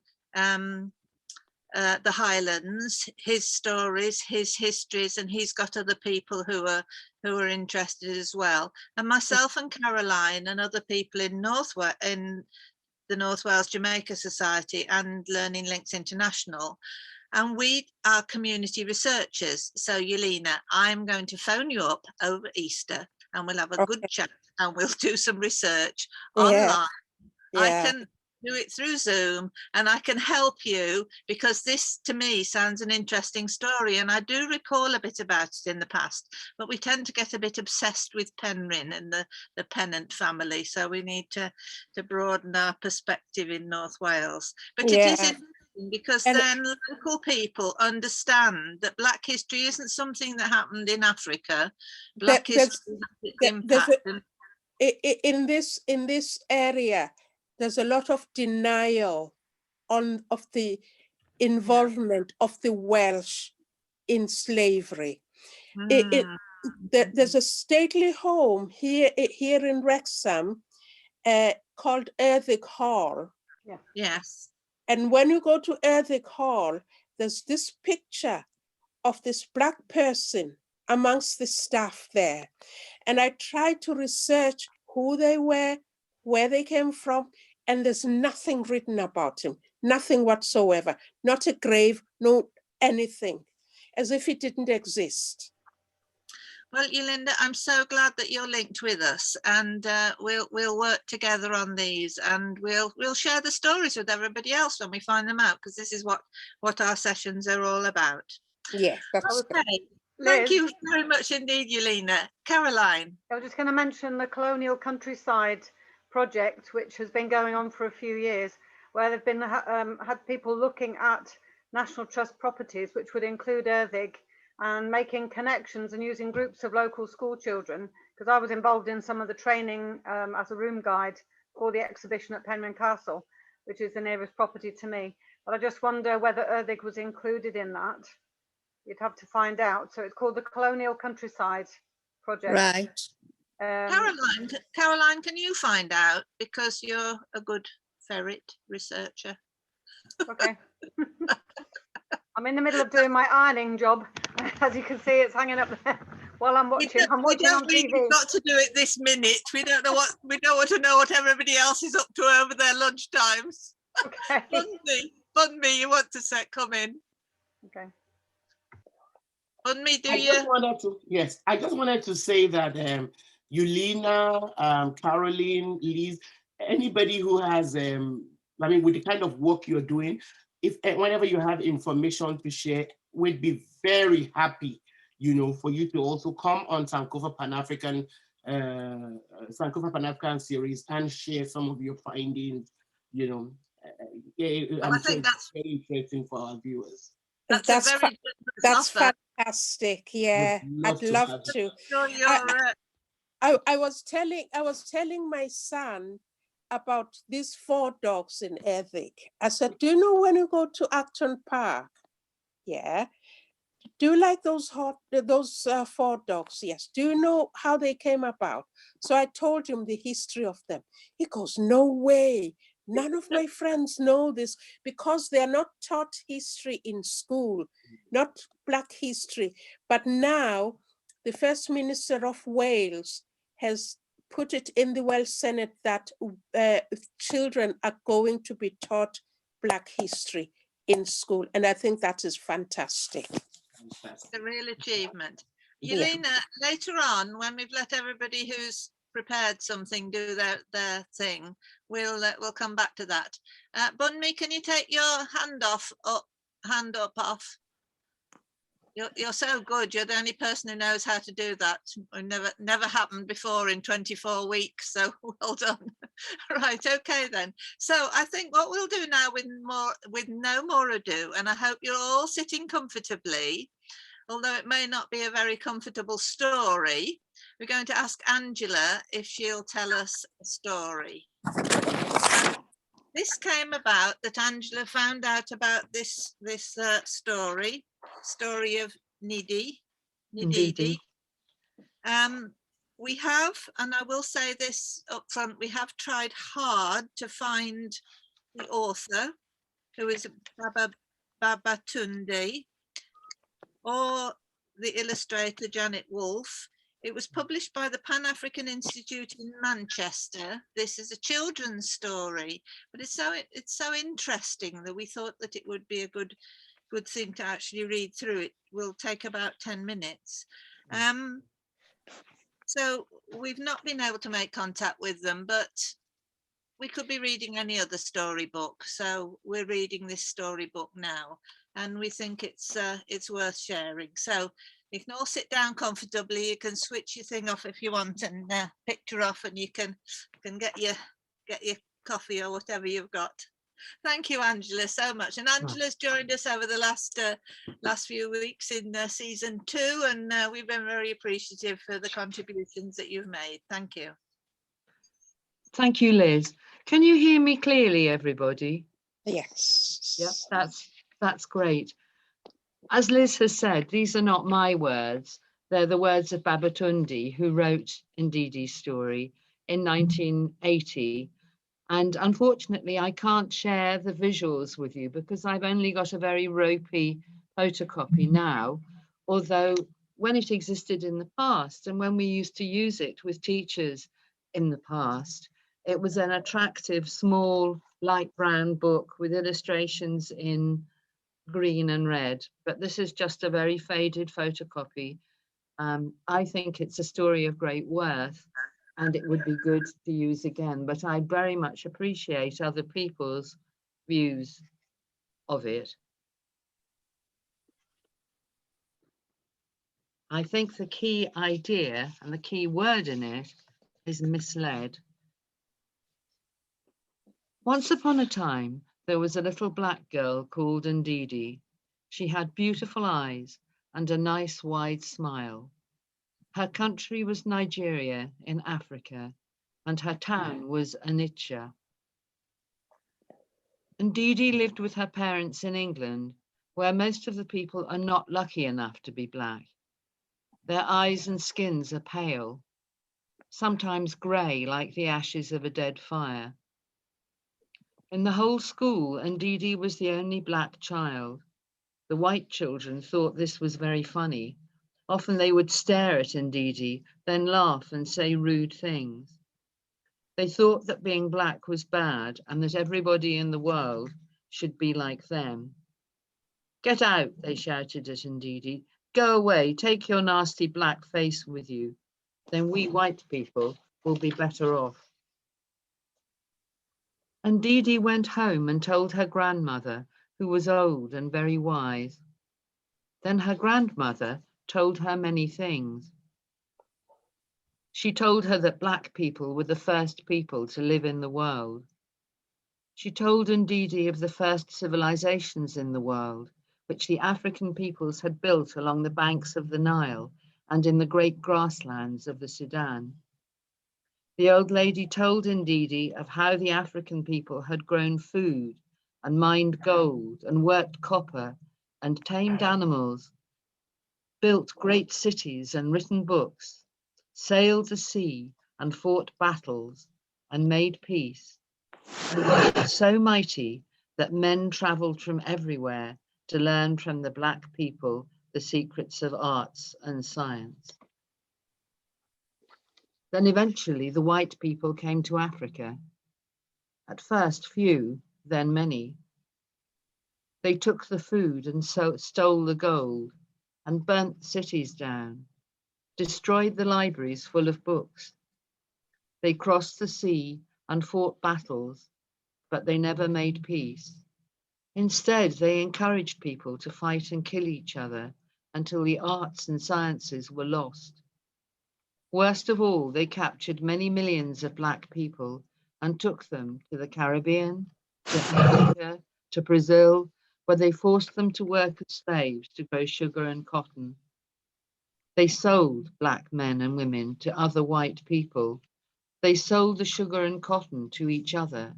A: the Highlands, his stories, his histories, and he's got other people who are interested as well. And myself and Caroline and other people in the North Wales Jamaica Society and Learning Links International. And we are community researchers. So Yelena, I'm going to phone you up over Easter and we'll have a good chat and we'll do some research online. I can do it through Zoom and I can help you, because this to me sounds an interesting story, and I do recall a bit about it in the past, but we tend to get a bit obsessed with Penryn and the Pennant family, so we need to broaden our perspective in North Wales. But it is interesting because then local people understand that Black history isn't something that happened in Africa. Black history has its impact.
I: In this area, there's a lot of denial of the involvement of the Welsh in slavery. There's a stately home here in Wrexham called Erddig Hall.
A: Yes.
I: And when you go to Erddig Hall, there's this picture of this Black person amongst the staff there. And I tried to research who they were, where they came from, and there's nothing written about him, nothing whatsoever, not a grave, no anything, as if he didn't exist.
A: Well, Yolanda, I'm so glad that you're linked with us, and we'll work together on these, and we'll share the stories with everybody else when we find them out, because this is what our sessions are all about.
I: Yeah, that's
A: okay. Thank you very much indeed, Yelena. Caroline.
K: I was just going to mention the Colonial Countryside project, which has been going on for a few years, where they've been had people looking at National Trust properties, which would include Erddig, and making connections and using groups of local school children, because I was involved in some of the training as a room guide for the exhibition at Penryn Castle, which is the nearest property to me. But I just wonder whether Erddig was included in that. You'd have to find out. So it's called the Colonial Countryside project.
I: Right.
A: Caroline, can you find out, because you're a good ferret researcher?
K: Okay. I'm in the middle of doing my ironing job. As you can see, it's hanging up there while I'm watching. I'm watching on TV.
A: We've got to do it this minute. We don't want to know what everybody else is up to over their lunch times.
K: Okay.
A: Bunmi, you want to come in?
K: Okay.
A: Bunmi,
D: I just wanted to say that Yelena, Caroline, Liz, anybody who has, with the kind of work you're doing, whenever you have information to share, we'd be very happy, for you to also come on Sankova Pan-African series and share some of your findings. I think that's very interesting for our viewers.
I: That's fantastic. Yeah, I'd love to. I was telling my son about these 4 dogs in Erddig. I said, do you know when you go to Acton Park? Yeah. Do you like those 4 dogs? Yes. Do you know how they came about? So I told him the history of them. He goes, no way. None of my friends know this, because they're not taught history in school, not Black history. But now the First Minister of Wales has put it in the Welsh Senate that children are going to be taught Black history in school. And I think that is fantastic.
A: It's a real achievement. Yelena, later on, when we've let everybody who's prepared something do their thing, we'll come back to that. Bunmi, can you take your hand up off? You're so good. You're the only person who knows how to do that. Never happened before in 24 weeks. So well done. Right. Okay then. So I think what we'll do now, with no more ado, and I hope you're all sitting comfortably, although it may not be a very comfortable story, we're going to ask Angela if she'll tell us a story. This came about that Angela found out about this story of Ndidi. We have, and I will say this up front, we have tried hard to find the author, who is Baba Babatunde, or the illustrator Janet Wolfe. It was published by the Pan-African Institute in Manchester. This is a children's story, but it's so interesting that we thought that it would be a good thing to actually read through. It will take about 10 minutes. So we've not been able to make contact with them, but we could be reading any other storybook. So we're reading this storybook now, and we think it's worth sharing. So you can all sit down comfortably. You can switch your thing off if you want, and picture off, and you can get your coffee or whatever you've got. Thank you, Angela, so much. And Angela's joined us over the last few weeks in season 2, and we've been very appreciative for the contributions that you've made. Thank you.
L: Thank you, Liz. Can you hear me clearly, everybody?
I: Yes.
L: Yep, that's great. As Liz has said, these are not my words. They're the words of Babatunde, who wrote Ndidi's story in 1980. And unfortunately, I can't share the visuals with you because I've only got a very ropey photocopy now, although when it existed in the past and when we used to use it with teachers in the past, it was an attractive, small, light brown book with illustrations in green and red, but this is just a very faded photocopy. I think it's a story of great worth, and it would be good to use again, but I very much appreciate other people's views of it. I think the key idea and the key word in it is misled. Once upon a time, there was a little black girl called Ndidi. She had beautiful eyes and a nice wide smile. Her country was Nigeria in Africa, and her town was Onitsha. Ndidi lived with her parents in England, where most of the people are not lucky enough to be black. Their eyes and skins are pale, sometimes grey like the ashes of a dead fire. In the whole school, Ndidi was the only black child. The white children thought this was very funny. Often they would stare at Ndidi, then laugh and say rude things. They thought that being black was bad and that everybody in the world should be like them. "Get out," they shouted at Ndidi. "Go away, take your nasty black face with you. Then we white people will be better off." Ndidi went home and told her grandmother, who was old and very wise. Then her grandmother told her many things. She told her that black people were the first people to live in the world. She told Ndidi of the first civilizations in the world, which the African peoples had built along the banks of the Nile and in the great grasslands of the Sudan. The old lady told Ndidi of how the African people had grown food and mined gold and worked copper and tamed animals, built great cities and written books, sailed the sea and fought battles and made peace, and were so mighty that men traveled from everywhere to learn from the black people the secrets of arts and science. Then eventually the white people came to Africa. At first few, then many. They took the food and stole the gold and burnt cities down, destroyed the libraries full of books. They crossed the sea and fought battles, but they never made peace. Instead, they encouraged people to fight and kill each other until the arts and sciences were lost. Worst of all, they captured many millions of black people and took them to the Caribbean, to Africa, to Brazil, where they forced them to work as slaves to grow sugar and cotton. They sold black men and women to other white people. They sold the sugar and cotton to each other.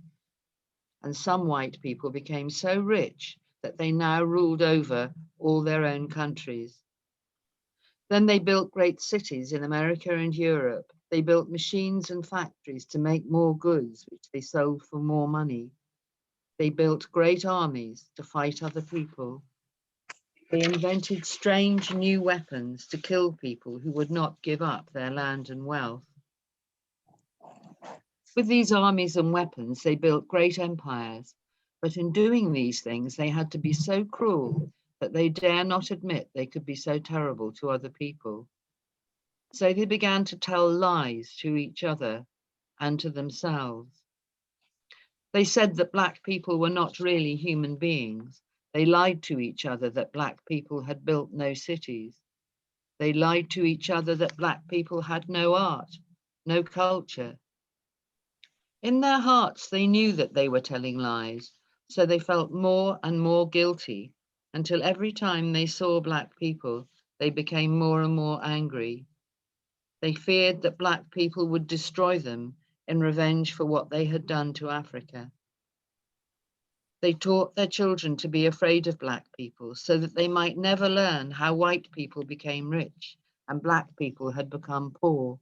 L: And some white people became so rich that they now ruled over all their own countries. Then they built great cities in America and Europe. They built machines and factories to make more goods, which they sold for more money. They built great armies to fight other people. They invented strange new weapons to kill people who would not give up their land and wealth. With these armies and weapons, they built great empires, but in doing these things, they had to be so cruel that they dare not admit they could be so terrible to other people. So they began to tell lies to each other and to themselves. They said that Black people were not really human beings. They lied to each other that Black people had built no cities. They lied to each other that Black people had no art, no culture. In their hearts, they knew that they were telling lies, so they felt more and more guilty until every time they saw Black people, they became more and more angry. They feared that Black people would destroy them in revenge for what they had done to Africa. They taught their children to be afraid of Black people so that they might never learn how white people became rich and Black people had become poor.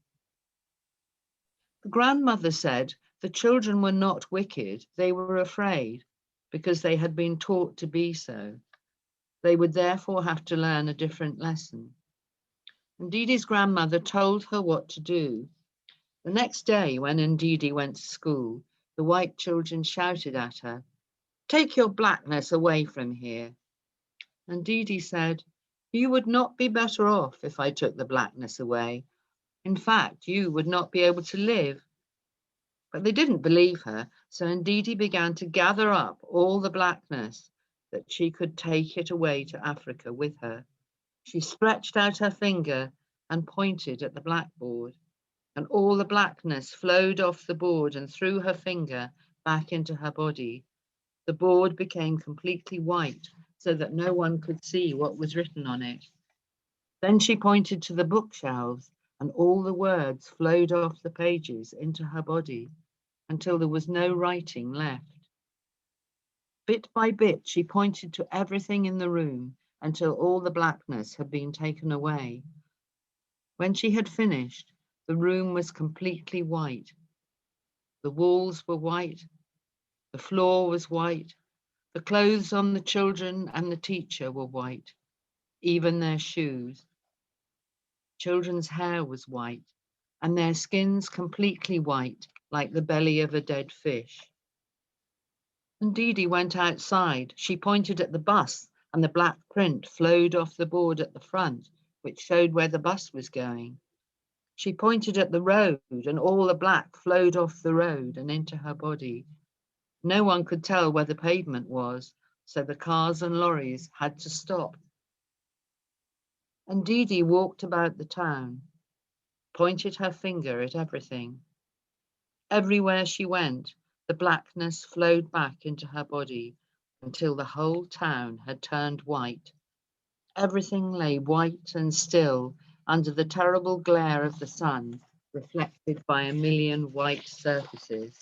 L: The grandmother said the children were not wicked, they were afraid because they had been taught to be so. They would therefore have to learn a different lesson. Ndidi's grandmother told her what to do. The next day, when Ndidi went to school, the white children shouted at her, "Take your blackness away from here." Ndidi said, "You would not be better off if I took the blackness away. In fact, you would not be able to live." But they didn't believe her, so Ndidi began to gather up all the blackness that she could take it away to Africa with her. She stretched out her finger and pointed at the blackboard, and all the blackness flowed off the board and through her finger back into her body. The board became completely white so that no one could see what was written on it. Then she pointed to the bookshelves, and all the words flowed off the pages into her body until there was no writing left. Bit by bit, she pointed to everything in the room until all the blackness had been taken away. When she had finished, the room was completely white. The walls were white, the floor was white, the clothes on the children and the teacher were white, even their shoes. Children's hair was white, and their skins completely white, like the belly of a dead fish. Ndidi went outside. She pointed at the bus, and the black print flowed off the board at the front, which showed where the bus was going. She pointed at the road, and all the black flowed off the road and into her body. No one could tell where the pavement was, so the cars and lorries had to stop. Ndidi walked about the town, pointed her finger at everything. Everywhere she went, the blackness flowed back into her body until the whole town had turned white. Everything lay white and still under the terrible glare of the sun, reflected by a million white surfaces.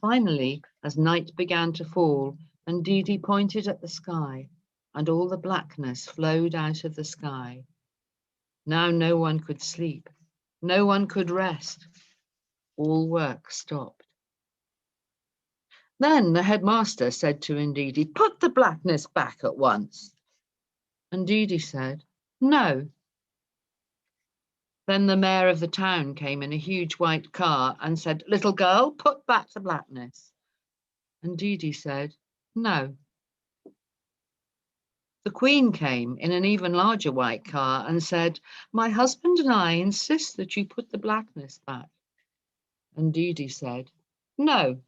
L: Finally, as night began to fall, Ndidi pointed at the sky, and all the blackness flowed out of the sky. Now no one could sleep, no one could rest. All work stopped. Then the headmaster said to Ndidi, "Put the blackness back at once." Ndidi said, "No." Then the mayor of the town came in a huge white car and said, "Little girl, put back the blackness." Ndidi said, "No." The Queen came in an even larger white car and said, "My husband and I insist that you put the blackness back." Ndidi said, "No."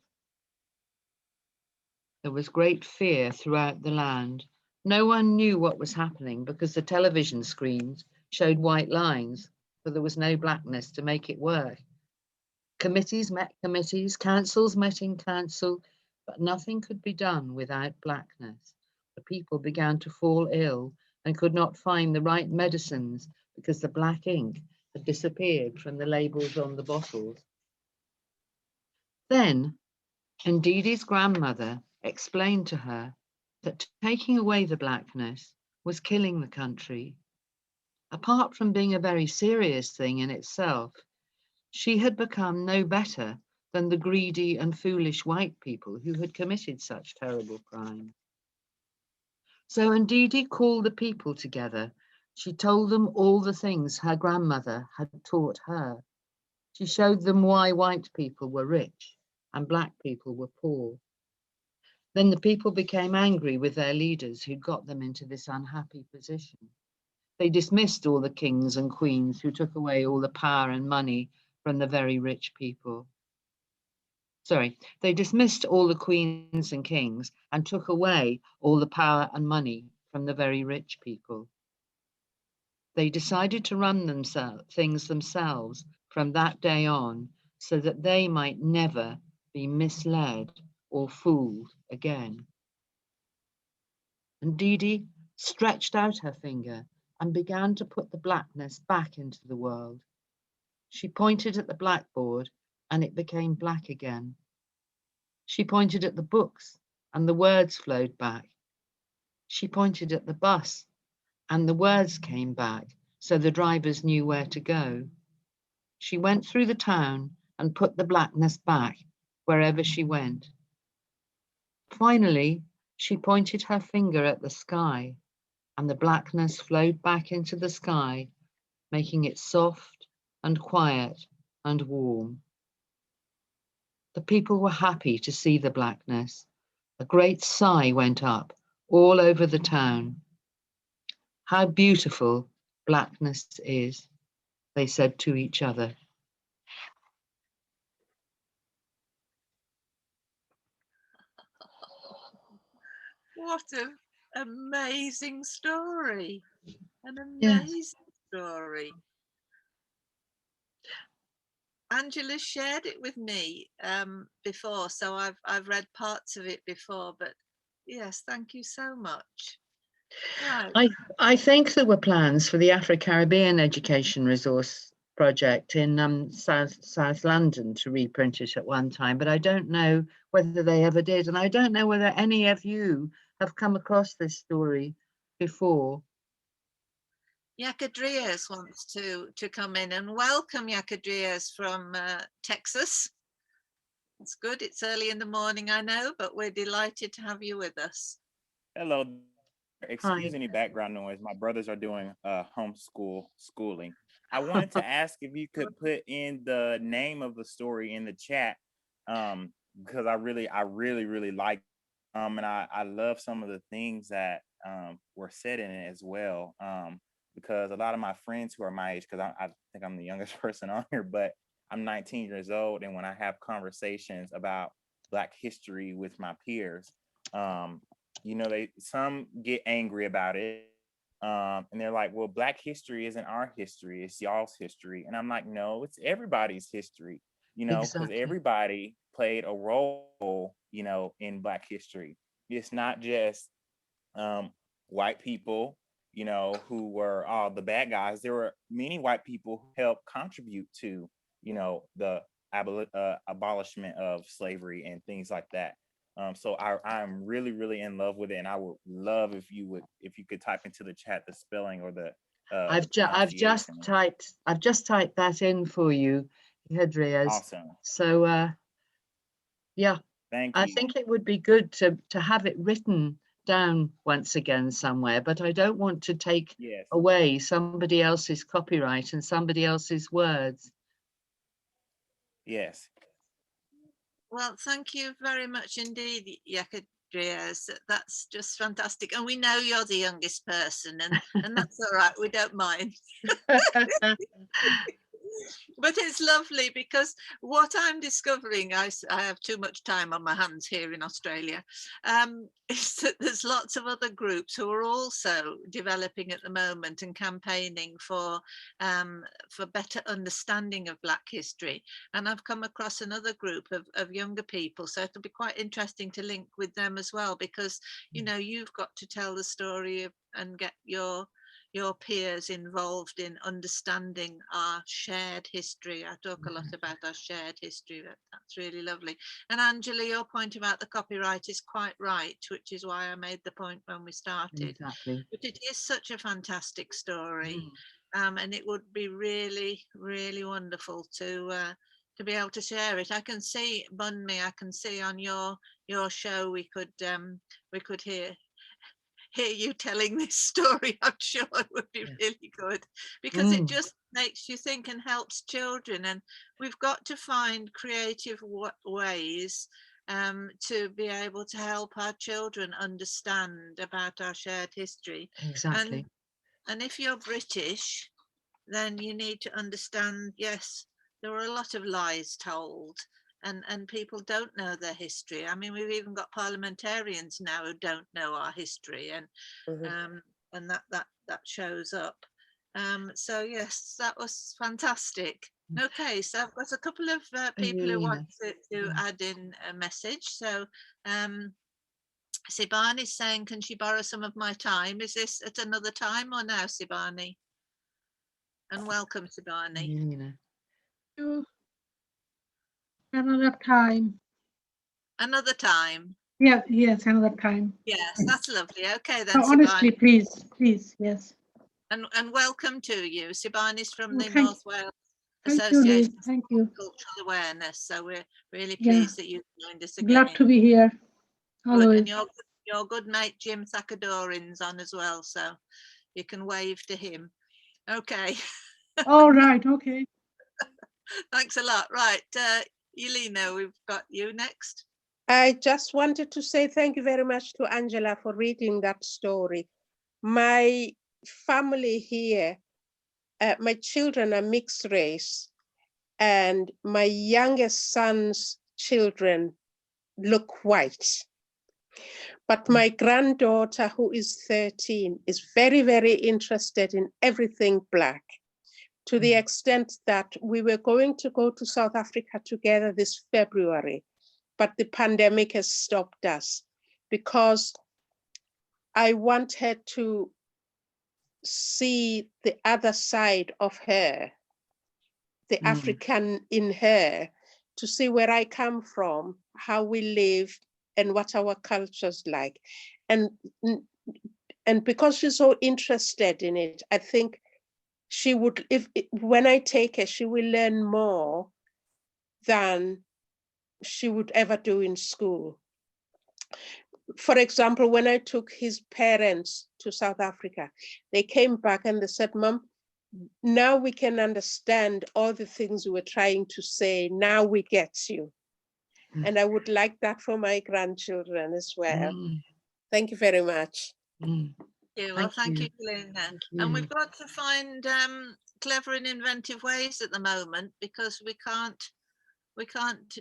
L: There was great fear throughout the land. No one knew what was happening because the television screens showed white lines, but there was no blackness to make it work. Committees met committees, councils met in council, but nothing could be done without blackness. The people began to fall ill and could not find the right medicines because the black ink had disappeared from the labels on the bottles. Then Ndidi's grandmother explained to her that taking away the blackness was killing the country. Apart from being a very serious thing in itself, she had become no better than the greedy and foolish white people who had committed such terrible crimes. So Ndidi called the people together. She told them all the things her grandmother had taught her. She showed them why white people were rich and black people were poor. Then the people became angry with their leaders who got them into this unhappy position. They dismissed all the kings and queens who took away all the power and money from the very rich people. They dismissed all the queens and kings and took away all the power and money from the very rich people. They decided to run things themselves from that day on so that they might never be misled or fooled again. And Ndidi stretched out her finger and began to put the blackness back into the world. She pointed at the blackboard and it became black again. She pointed at the books and the words flowed back. She pointed at the bus and the words came back so the drivers knew where to go. She went through the town and put the blackness back wherever she went. Finally, she pointed her finger at the sky and the blackness flowed back into the sky, making it soft and quiet and warm. The people were happy to see the blackness. A great sigh went up all over the town. How beautiful blackness is, they said to each other.
A: What an amazing story. An amazing story. Angela shared it with me before, so I've read parts of it before, but yes, thank you so much. Right.
L: I think there were plans for the Afro-Caribbean Education Resource Project in South London to reprint it at one time, but I don't know whether they ever did, and I don't know whether any of you have come across this story before.
A: Yakadrias wants to come in, and welcome Yakadrias from Texas. It's good, it's early in the morning, I know, but we're delighted to have you with us.
H: Hello. Excuse
L: Hi.
H: any background noise. My brothers are doing schooling. I wanted to ask if you could put in the name of the story in the chat, because I really like and I love some of the things that were said in it as well. Because a lot of my friends who are my age, because I think I'm the youngest person on here, but I'm 19 years old, and when I have conversations about Black history with my peers, you know, some get angry about it, and they're like, well, Black history isn't our history, it's y'all's history. And I'm like, no, it's everybody's history, you know, because everybody played a role, you know, in Black history. It's not just white people, you know, who were all the bad guys. There were many white people who helped contribute to, you know, the abolishment of slavery and things like that. So I'm really in love with it, and I would love if you could type into the chat the spelling or the
L: I've just typed that in for you, Hedrias.
H: Awesome.
L: So yeah,
H: thank you.
L: I think it would be good to have it written down once again somewhere, but I don't want to take away somebody else's copyright and somebody else's words.
H: Yes.
A: Well, thank you very much indeed, Yakadrias. That's just fantastic. And we know you're the youngest person, and that's all right, we don't mind. But it's lovely because what I'm discovering, I have too much time on my hands here in Australia, is that there's lots of other groups who are also developing at the moment and campaigning for better understanding of Black history. And I've come across another group of younger people, so it'll be quite interesting to link with them as well, because you know, you've got to tell the story and get your peers involved in understanding our shared history. I talk a lot about our shared history. That's really lovely. And Angela, your point about the copyright is quite right, which is why I made the point when we started.
L: Exactly.
A: But it is such a fantastic story. And it would be really wonderful to be able to share it. I can see, Bunmi, I can see on your show we could hear you telling this story. I'm sure it would be really good, because it just makes you think and helps children, and we've got to find creative ways to be able to help our children understand about our shared history.
L: Exactly.
A: And if you're British, then you need to understand, yes, there were a lot of lies told, and people don't know their history. I mean, we've even got parliamentarians now who don't know our history, and that shows up. So yes, that was fantastic. Okay, so I've got a couple of people who want to add in a message. So Sibani is saying, can she borrow some of my time? Is this at another time or now, Sibani? And welcome, Sibani.
M: Another time.
A: Another time.
M: Yeah, yes, another time.
A: Yes, that's lovely. Okay then,
M: Oh, honestly,
A: Sibani.
M: please, yes.
A: And welcome to you. Sibani's from the
M: Thank-
A: North Wales
M: Thank you, Liz.
A: Association
M: Thank you.
A: for Cultural Awareness. So we're really
M: Yeah.
A: pleased that you joined us again.
M: Glad to be here.
A: Good.
M: Always.
A: And your good mate Jim Thakadorin's on as well, so you can wave to him. Okay.
M: All right, okay.
A: Thanks a lot. Right, Yelena, we've got you next.
I: I just wanted to say thank you very much to Angela for reading that story. My family here, my children are mixed race, and my youngest son's children look white. But my granddaughter, who is 13, is very, very interested in everything Black, to the extent that we were going to go to South Africa together this February, but the pandemic has stopped us, because I want her to see the other side of her, the African in her, to see where I come from, how we live, and what our culture's like. And because she's so interested in it, I think she would, when I take her, she will learn more than she would ever do in school. For example, when I took his parents to South Africa, they came back and they said, Mom, now we can understand all the things we were trying to say. Now we get you. And I would like that for my grandchildren as well. Thank you very much.
A: Well, thank you, Yelena. And we've got to find clever and inventive ways at the moment, because we can't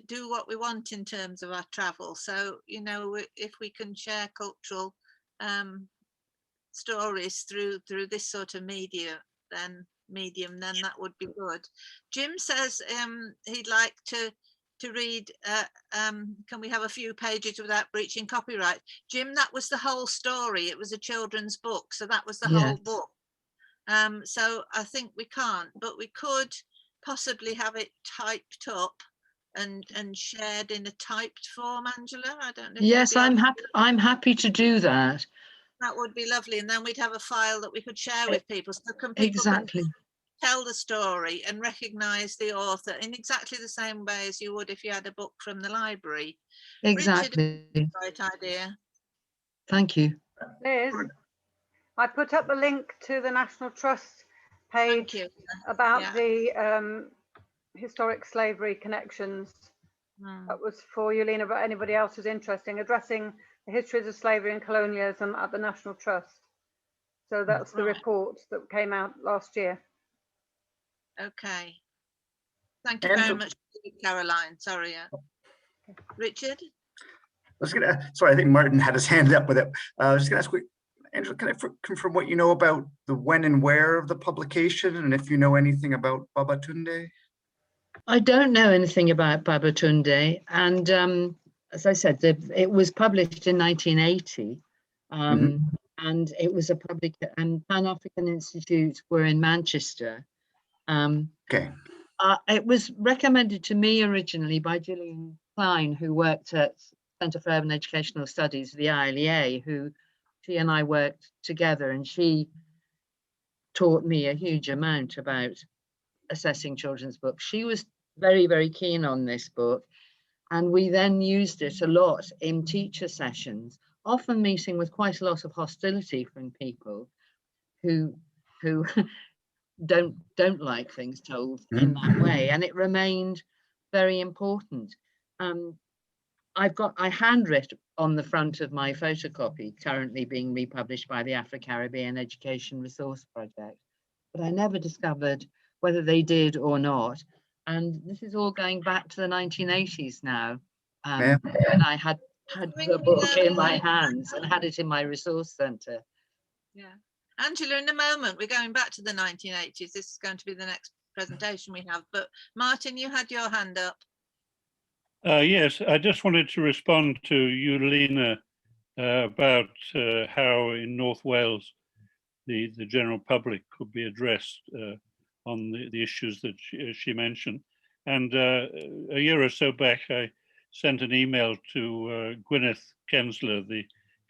A: do what we want in terms of our travel. So, you know, if we can share cultural stories through this sort of medium, then that would be good. Jim says he'd like to read, can we have a few pages without breaching copyright? Jim, that was the whole story. It was a children's book, so that was the whole book. So I think we can't, but we could possibly have it typed up and shared in a typed form. Angela, I don't know.
L: Yes, I'm happy to do that.
A: That would be lovely, and then we'd have a file that we could share with people, so people
L: exactly
A: can tell the story and recognize the author in exactly the same way as you would if you had a book from the library.
L: Exactly.
A: Richard, right idea.
L: Thank you.
K: Liz, I put up the link to the National Trust page about the historic slavery connections. That was for Yelena, but anybody else who's interested, addressing the histories of slavery and colonialism at the National Trust. So that's the report that came out last year.
A: Okay. Thank you very much, Caroline. Sorry. Richard?
B: Sorry, I think Martin had his hand up with it. I was just gonna ask, Angela, can I confirm what you know about the when and where of the publication, and if you know anything about Babatunde?
L: I don't know anything about Babatunde, and as I said, it was published in 1980, and it was a public, and Pan-African Institute were in Manchester.
B: Okay.
L: It was recommended to me originally by Gillian Klein, who worked at Centre for Urban Educational Studies, the ILEA, who she and I worked together, and she taught me a huge amount about assessing children's books. She was very, very keen on this book. And we then used it a lot in teacher sessions, often meeting with quite a lot of hostility from people who don't like things told in that way. And it remained very important. I handwrit on the front of my photocopy, currently being republished by the Afro-Caribbean Education Resource Project, but I never discovered whether they did or not. And this is all going back to the 1980s now. And I had the book in my hands and had it in my resource centre.
A: Yeah. Angela, in a moment, we're going back to the 1980s. This is going to be the next presentation we have. But Martin, you had your hand up.
N: Yes, I just wanted to respond to you, Lena, about how in North Wales the general public could be addressed on the issues that she mentioned. And a year or so back, I sent an email to Gwyneth Kensler, the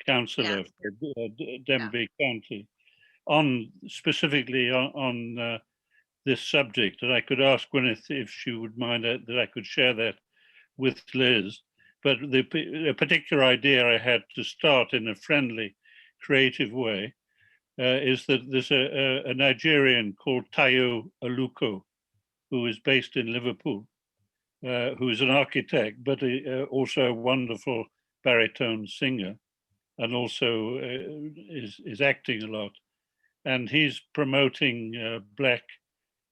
N: councillor for Denbigh County, specifically on this subject. And I could ask Gwyneth if she would mind that I could share that with Liz. But the particular idea I had to start in a friendly, creative way is that there's a Nigerian called Tayo Aluko, who is based in Liverpool, who is an architect, but also a wonderful baritone singer, and also is acting a lot. And he's promoting Black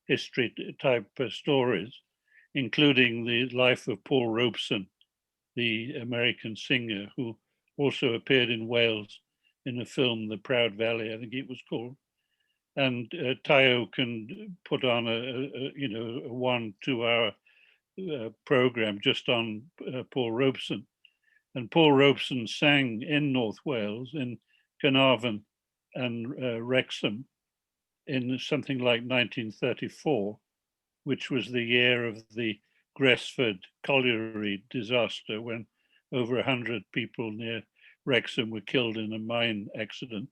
N: history type stories, including the life of Paul Robeson, the American singer, who also appeared in Wales in the film The Proud Valley, I think it was called. And Tayo can put on a 1-2 hour program just on Paul Robeson. And Paul Robeson sang in North Wales, in Carnarvon and Wrexham, in something like 1934, which was the year of the Gresford colliery disaster, when over 100 people near Wrexham were killed in a mine accident.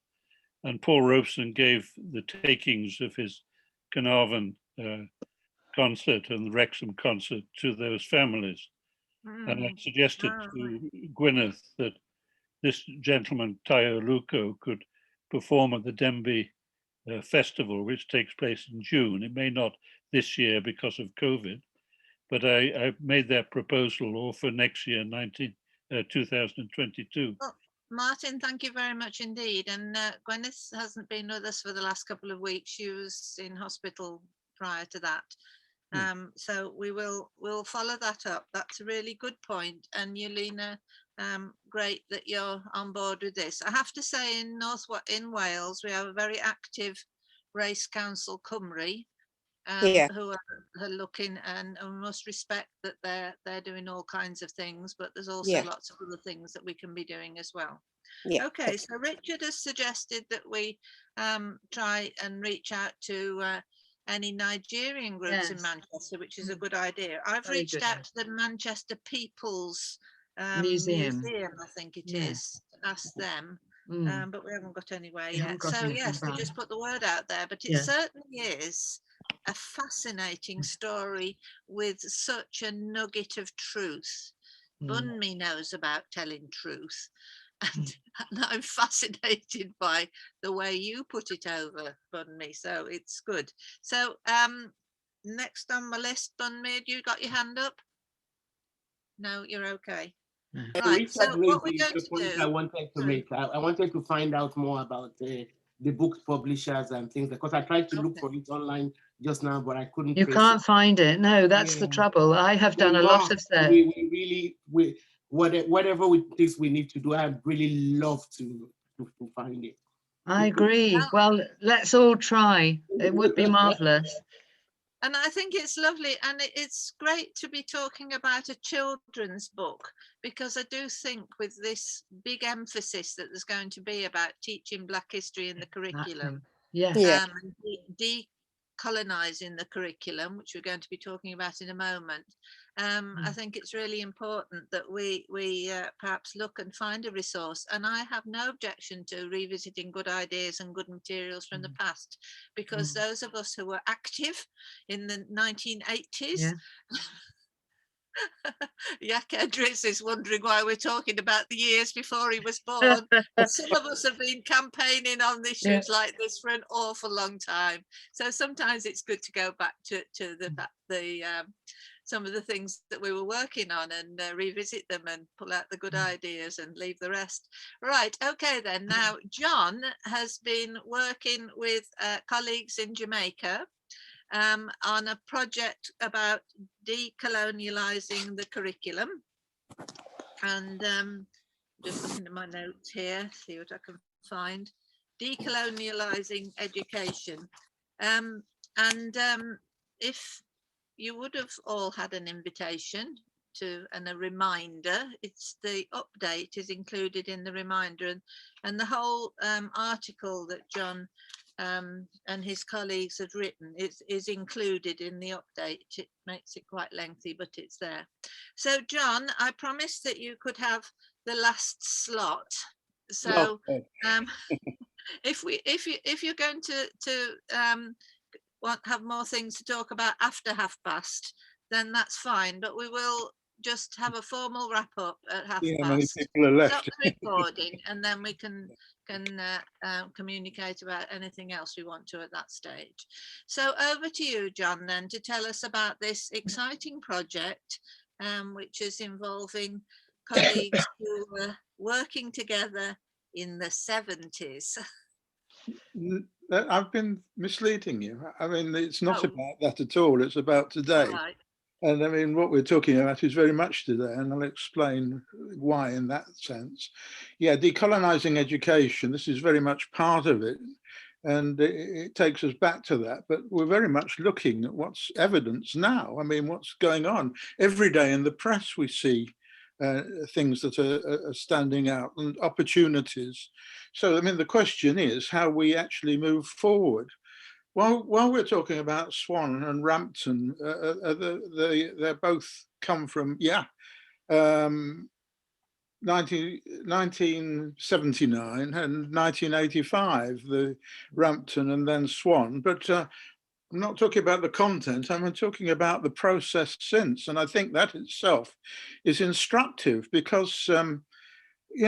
N: And Paul Robeson gave the takings of his Carnarvon concert and the Wrexham concert to those families. And I suggested to Gwyneth that this gentleman, Tayo Aluko, could perform at the Denbigh festival, which takes place in June. It may not this year because of COVID, but I made that proposal all for next year, 2022.
A: Well, Martin, thank you very much indeed. And Gwyneth hasn't been with us for the last couple of weeks. She was in hospital prior to that. So we'll follow that up. That's a really good point. And Yelena, great that you're on board with this. I have to say, in Wales, we have a very active Race Council Cymru, who are looking, and we must respect that they're doing all kinds of things, but there's also lots of other things that we can be doing as well. Okay, so Richard has suggested that we try and reach out to any Nigerian groups in Manchester, which is a good idea. I've reached out to the Manchester People's Museum, I think it is, to ask them, but we haven't got anywhere yet. So yes, we just put the word out there, but it certainly is a fascinating story with such a nugget of truth. Bunmi knows about telling truth, and I'm fascinated by the way you put it over, Bunmi, so it's good. So next on my list, Bunmi, have you got your hand up? No, you're okay. Right, so what we're going to do...
D: I wanted to make, I wanted to find out more about the book publishers and things, because I tried to look for it online just now, but I couldn't.
L: You can't find it. No, that's the trouble. I have done a lot of search.
D: We really, whatever it is we need to do, I'd really love to find it.
L: I agree. Well, let's all try. It would be marvelous.
A: And I think it's lovely, and it's great to be talking about a children's book, because I do think with this big emphasis that there's going to be about teaching Black history in the curriculum, colonising the curriculum, which we're going to be talking about in a moment, I think it's really important that we perhaps look and find a resource. And I have no objection to revisiting good ideas and good materials from the past, because those of us who were active in the 1980s, Jack Edris is wondering why we're talking about the years before he was born. Some of us have been campaigning on issues like this for an awful long time. So sometimes it's good to go back to the some of the things that we were working on and revisit them and pull out the good ideas and leave the rest. Right, okay then. Now, John has been working with colleagues in Jamaica on a project about decolonializing the curriculum. And just looking at my notes here, see what I can find. Decolonializing education. If you would have all had an invitation to and a reminder, it's the update is included in the reminder, and the whole article that John and his colleagues have written is included in the update. It makes it quite lengthy, but it's there. So John, I promised that you could have the last slot. So if you're going to have more things to talk about after 12:30, then that's fine, but we will just have a formal wrap up at 12:30.
O: Many people are left.
A: Stop the recording, and then we can communicate about anything else we want to at that stage. So over to you, John, then, to tell us about this exciting project, which is involving colleagues who were working together in the 70s.
O: I've been misleading you. I mean, it's not about that at all. It's about today.
A: Right.
O: And I mean, what we're talking about is very much today, and I'll explain why in that sense. Yeah, decolonizing education, this is very much part of it, and it takes us back to that, but we're very much looking at what's evidence now. I mean, what's going on? Every day in the press we see things that are standing out and opportunities. So, I mean, the question is how we actually move forward. While we're talking about Swan and Rampton, they both come from, 1979 and 1985, the Rampton and then Swan. But I'm not talking about the content, I'm talking about the process since. And I think that itself is instructive because, you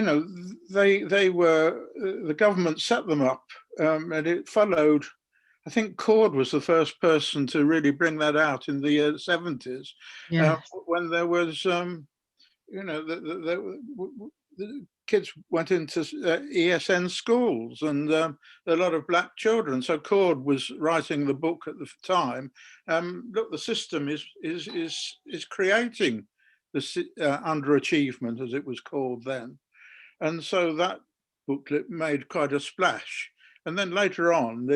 O: know, they were, the government set them up and it followed. I think Cord was the first person to really bring that out in the 70s, when there was, you know, the kids went into ESN schools and a lot of black children. So Cord was writing the book at the time. Look, the system is creating the underachievement, as it was called then. And so that booklet made quite a splash. And then later on,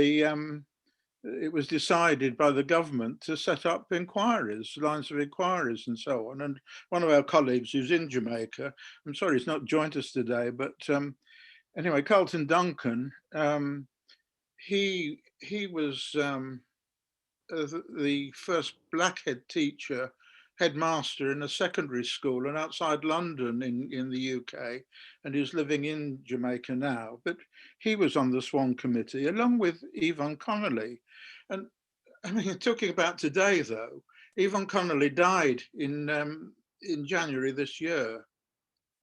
O: it was decided by the government to set up inquiries, lines of inquiries and so on. And one of our colleagues who's in Jamaica, I'm sorry he's not joined us today, but anyway, Carlton Duncan, he was the first black headmaster in a secondary school and outside London in the UK, and he's living in Jamaica now. But he was on the Swan Committee along with Yvonne Connolly. And I mean, talking about today though, Yvonne Connolly died in January this year,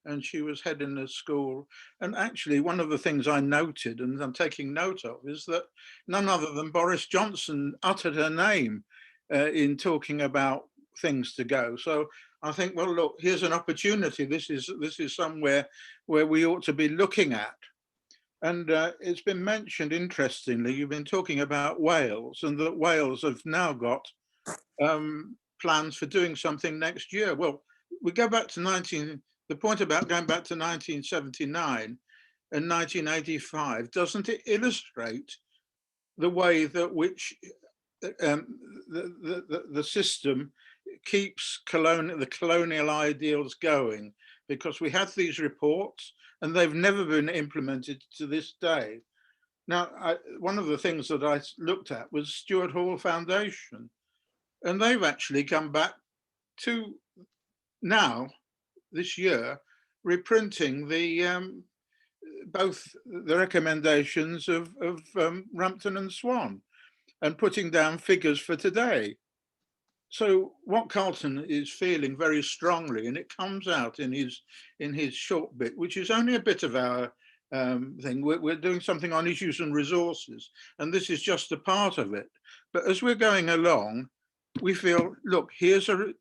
O: and she was heading the school. And actually one of the things I noted, and I'm taking note of, is that none other than Boris Johnson uttered her name in talking about things to go. So I think, well, look, here's an opportunity. This is somewhere where we ought to be looking at. And it's been mentioned, interestingly, you've been talking about Wales, and that Wales have now got plans for doing something next year. Well, we go back to the point about going back to 1979 and 1985, doesn't it illustrate the way that which the system keeps the colonial ideals going? Because we have these reports and they've never been implemented to this day. Now, one of the things that I looked at was Stewart Hall Foundation, and they've actually come back to now, this year, reprinting both the recommendations of Rampton and Swan and putting down figures for today. So what Carlton is feeling very strongly, and it comes out in his short bit, which is only a bit of our thing. We're doing something on issues and resources, and this is just a part of it. But as we're going along, we feel, look, here's a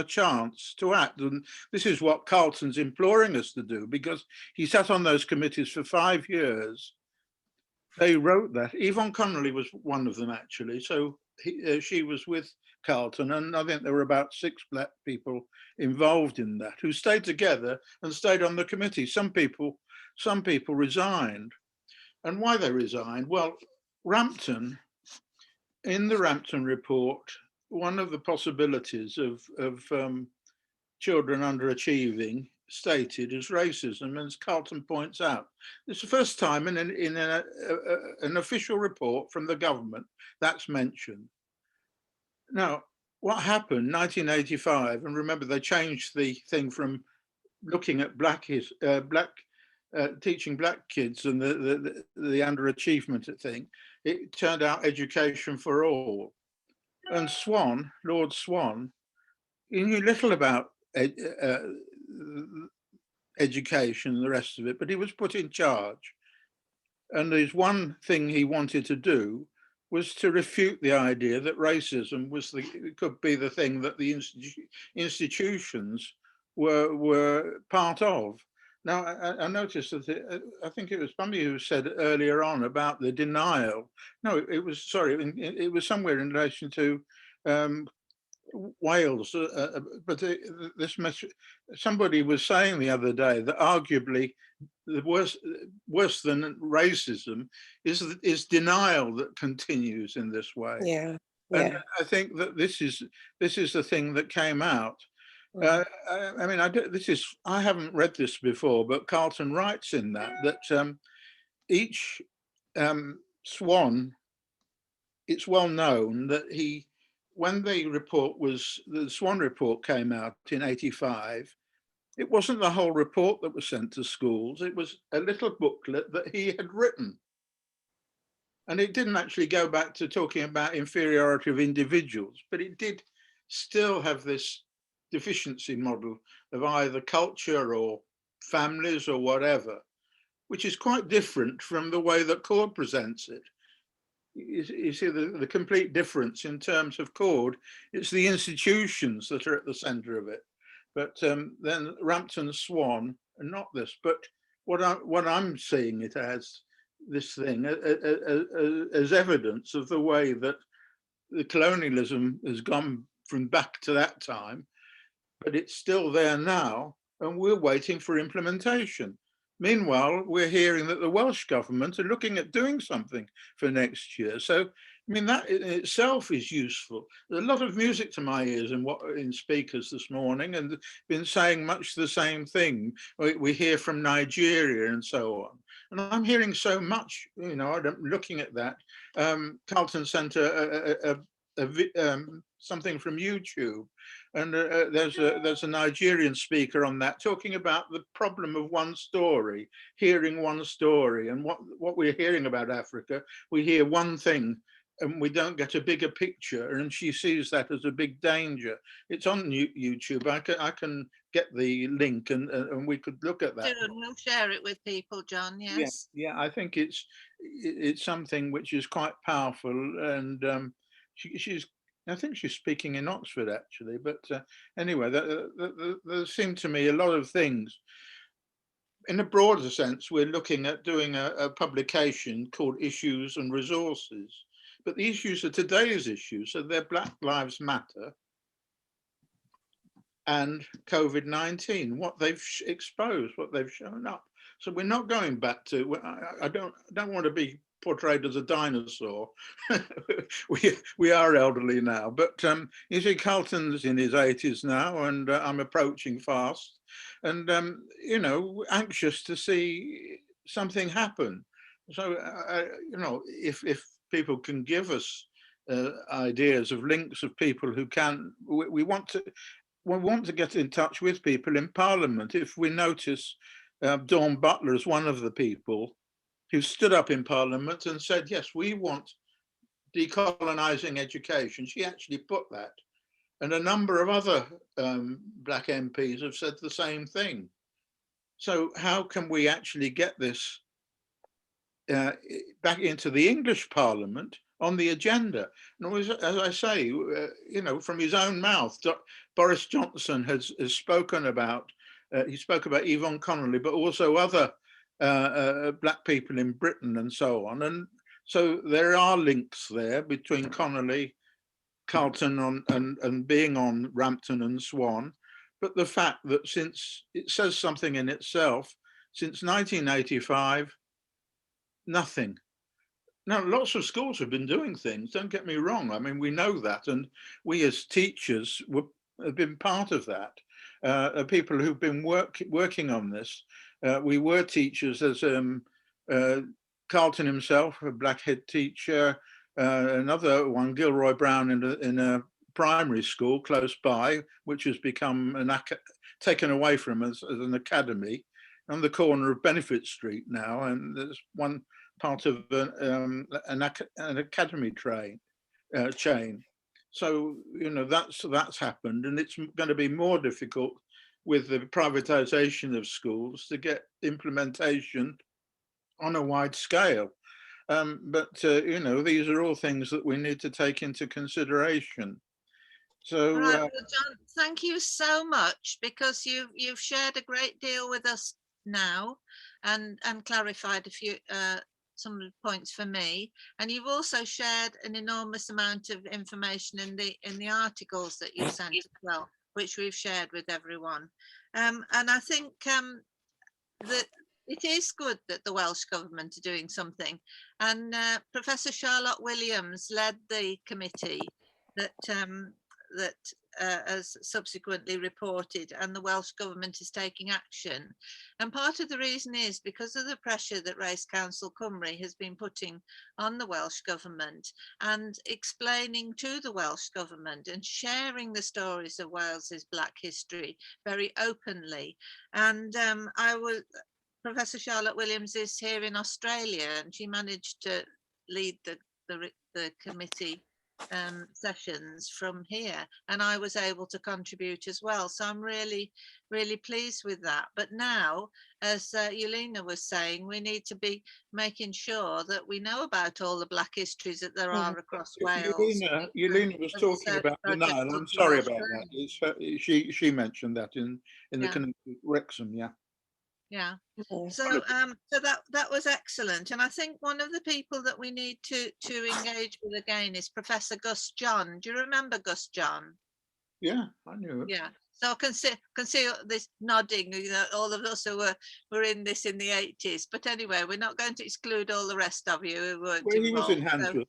O: chance to act, and this is what Carlton's imploring us to do, because he sat on those committees for 5 years. They wrote that. Yvonne Connolly was one of them, actually. So she was with Carlton, and I think there were about 6 black people involved in that who stayed together and stayed on the committee. Some people resigned. And why they resigned? Well, Rampton, in the Rampton report, one of the possibilities of children underachieving stated is racism, and as Carlton points out, it's the first time in an official report from the government that's mentioned. Now, what happened 1985, and remember they changed the thing from looking at teaching black kids and the underachievement thing, it turned out education for all. And Swan, Lord Swan, he knew little about education and the rest of it, but he was put in charge. And there's one thing he wanted to do was to refute the idea that racism could be the thing that the institutions were part of. Now, I noticed that I think it was somebody who said earlier on about the denial. No, it was somewhere in relation to Wales, but somebody was saying the other day that arguably the worse than racism is denial that continues in this way.
I: Yeah,
O: and I think that this is the thing that came out. I mean, I haven't read this before, but Carlton writes in that each Swan, it's well known that when the Swan report came out in 85, it wasn't the whole report that was sent to schools, it was a little booklet that he had written. And it didn't actually go back to talking about inferiority of individuals, but it did still have this deficiency model of either culture or families or whatever, which is quite different from the way that Cord presents it. You see the complete difference in terms of Cord. It's the institutions that are at the center of it. But then Rampton Swan, and not this, but what I'm seeing it as, this thing, as evidence of the way that the colonialism has gone from back to that time, but it's still there now, and we're waiting for implementation. Meanwhile, we're hearing that the Welsh government are looking at doing something for next year. So, I mean, that in itself is useful. There's a lot of music to my ears in speakers this morning, and been saying much the same thing. We hear from Nigeria and so on. And I'm hearing so much, I'm looking at that. Carlton sent something from YouTube, and there's a Nigerian speaker on that talking about the problem of one story, hearing one story, and what we're hearing about Africa, we hear one thing and we don't get a bigger picture, and she sees that as a big danger. It's on YouTube. I can get the link and we could look at that.
A: We'll share it with people, John. Yes.
O: Yeah, I think it's something which is quite powerful, and I think she's speaking in Oxford actually, but anyway, there seem to me a lot of things. In a broader sense, we're looking at doing a publication called Issues and Resources, but the issues are today's issues, so they're Black Lives Matter and COVID-19, what they've exposed, what they've shown up. So we're not going back to, I don't want to be portrayed as a dinosaur. we are elderly now, but you see, Carlton's in his 80s now, and I'm approaching fast, and anxious to see something happen. So, you know, if people can give us ideas of links of people who can, we want to get in touch with people in Parliament. If we notice Dawn Butler is one of the people who stood up in Parliament and said, yes, we want decolonising education. She actually put that. And a number of other Black MPs have said the same thing. So how can we actually get this back into the English Parliament on the agenda? And as I say, you know, from his own mouth, Boris Johnson has spoken about, he spoke about Yvonne Connolly, but also other Black people in Britain and so on. And so there are links there between Connolly, Carlton and being on Rampton and Swan. But the fact that since it says something in itself, since 1985, nothing. Now, lots of schools have been doing things, don't get me wrong. I mean, we know that, and we as teachers have been part of that. People who've been working on this. We were teachers as Carlton himself, a Black head teacher, another one, Gilroy Brown, in a primary school close by, which has become taken away from us as an academy on the corner of Benefit Street now, and there's one part of an academy chain. So, you know, that's happened, and it's going to be more difficult with the privatization of schools to get implementation on a wide scale. But you know, these are all things that we need to take into consideration. So,
A: right, well, John, thank you so much, because you've shared a great deal with us now, and clarified a few some of the points for me, and you've also shared an enormous amount of information in the articles that you sent as well, which we've shared with everyone. And I think that it is good that the Welsh government are doing something, and Professor Charlotte Williams led the committee that has subsequently reported, and the Welsh government is taking action. And part of the reason is because of the pressure that Race Council Cymru has been putting on the Welsh government, and explaining to the Welsh government and sharing the stories of Wales's Black history very openly. And Professor Charlotte Williams is here in Australia, and she managed to lead the committee sessions from here, and I was able to contribute as well. So I'm really pleased with that. But now, as Yelena was saying, we need to be making sure that we know about all the Black histories that there are across Wales.
O: Yelena was talking about the Nile. I'm sorry about that. She mentioned that in the connection with Wrexham, yeah.
A: Yeah. So that was excellent, and I think one of the people that we need to engage with again is Professor Gus John. Do you remember Gus John?
O: Yeah, I knew it.
A: Yeah. So I can see this nodding. You know, all of us who were in this in the 80s. But anyway, we're not going to exclude all the rest of you who weren't
O: Well, he
A: involved.
O: was in Handsworth.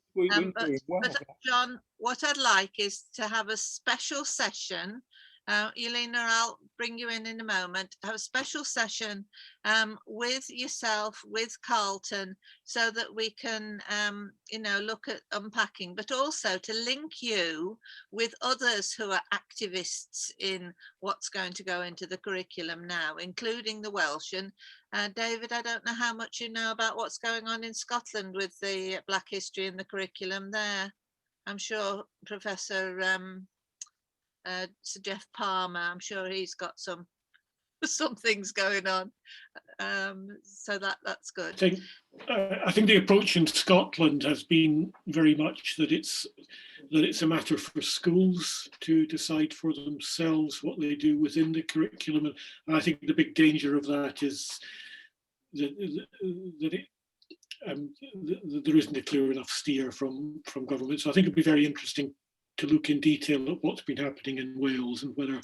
A: But John, what I'd like is to have a special session. Yelena, I'll bring you in a moment, have a special session with yourself, with Carlton, so that we can, you know, look at unpacking, but also to link you with others who are activists in what's going to go into the curriculum now, including the Welsh. And David, I don't know how much you know about what's going on in Scotland with the Black history in the curriculum there. I'm sure Professor Sir Jeff Palmer, I'm sure he's got some things going on, so that's good.
G: I think the approach in Scotland has been very much that it's a matter for schools to decide for themselves what they do within the curriculum, and I think the big danger of that is that there isn't a clear enough steer from government. So I think it'd be very interesting to look in detail at what's been happening in Wales and whether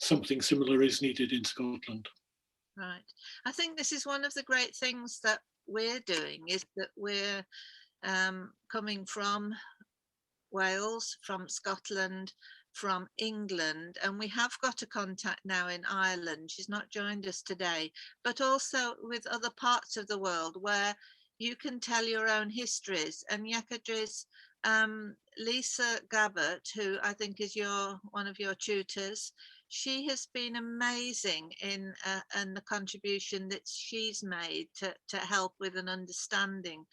G: something similar is needed in Scotland.
A: Right. I think this is one of the great things that we're doing, is that we're coming from Wales, from Scotland, from England, and we have got a contact now in Ireland. She's not joined us today, but also with other parts of the world where you can tell your own histories. And Yakadri's Lisa Gabbert, who I think is one of your tutors, she has been amazing in the contribution that she's made to help with an understanding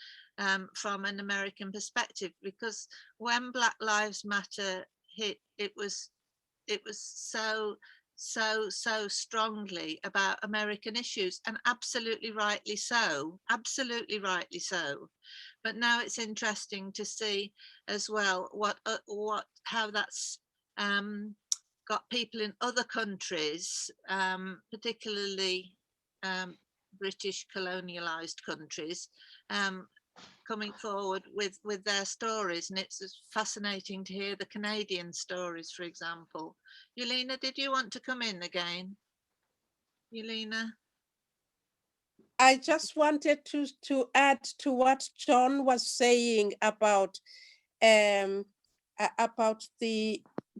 A: from an American perspective, because when Black Lives Matter hit, it was so strongly about American issues, and absolutely rightly so, but now it's interesting to see as well how that's got people in other countries, particularly British colonialized countries, coming forward with their stories. And it's fascinating to hear the Canadian stories, for example. Yelena, did you want to come in again? Yelena?
I: I just wanted to add to what John was saying about the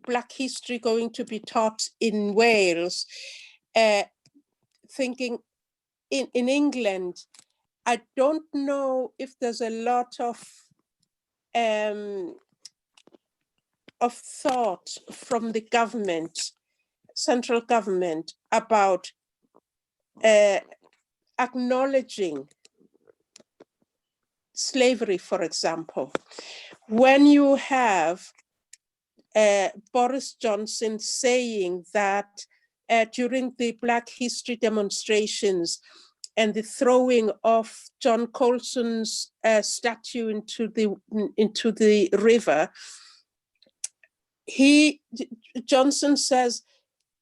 I: Black history going to be taught in Wales. Thinking in England, I don't know if there's a lot of thought from the government, central government, about acknowledging slavery, for example. When you have Boris Johnson saying that during the Black History demonstrations and the throwing of John Colson's statue into the river, Johnson says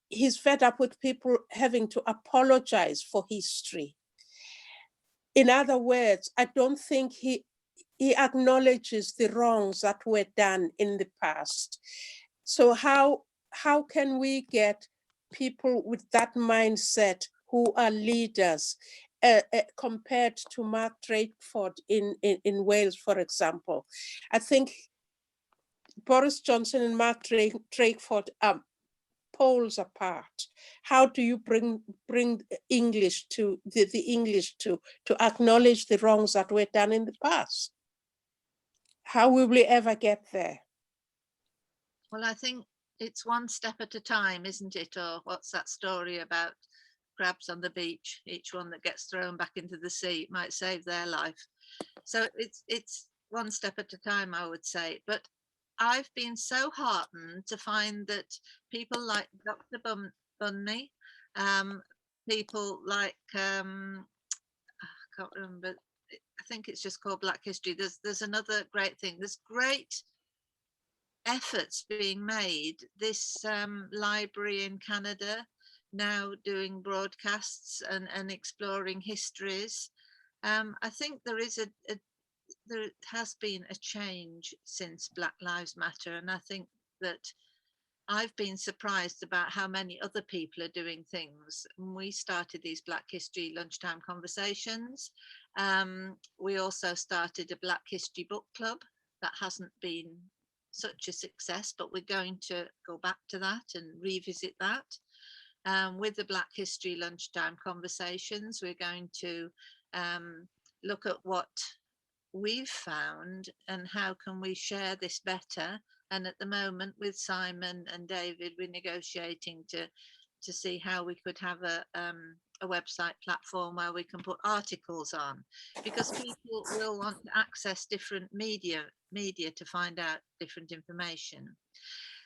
I: he's fed up with people having to apologize for history. In other words, I don't think he acknowledges the wrongs that were done in the past. So how can we get people with that mindset who are leaders compared to Mark Drakeford in Wales, for example? I think Boris Johnson and Mark Drakeford are poles apart. How do you bring English to the English to acknowledge the wrongs that were done in the past? How will we ever get there?
A: Well, I think it's one step at a time, isn't it? Or what's that story about crabs on the beach? Each one that gets thrown back into the sea might save their life. So it's one step at a time, I would say. But I've been so heartened to find that people like Dr. Bunny, people like I can't remember. I think it's just called Black History. There's another great thing. There's great efforts being made. This library in Canada now doing broadcasts and exploring histories. I think there has been a change since Black Lives Matter, and I think that I've been surprised about how many other people are doing things. We started these Black History lunchtime conversations. We also started a Black History book club that hasn't been such a success, but we're going to go back to that and revisit that. With the Black History lunchtime conversations, we're going to look at what we've found and how can we share this better. And at the moment with Simon and David, we're negotiating to see how we could have a website platform where we can put articles on, because people will want to access different media to find out different information.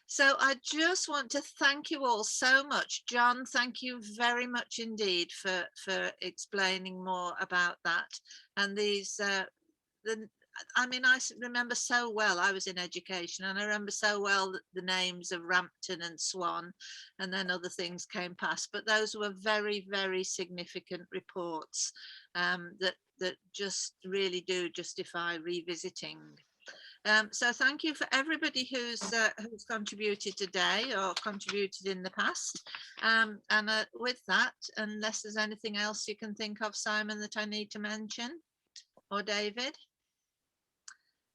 A: So I just want to thank you all so much. John, thank you very much indeed for explaining more about that. And these, I mean, I remember so well, I was in education, and I remember so well the names of Rampton and Swan, and then other things came past, but those were very, very significant reports that just really do justify revisiting. So thank you for everybody who's contributed today or contributed in the past. And with that, unless there's anything else you can think of, Simon, that I need to mention, or David?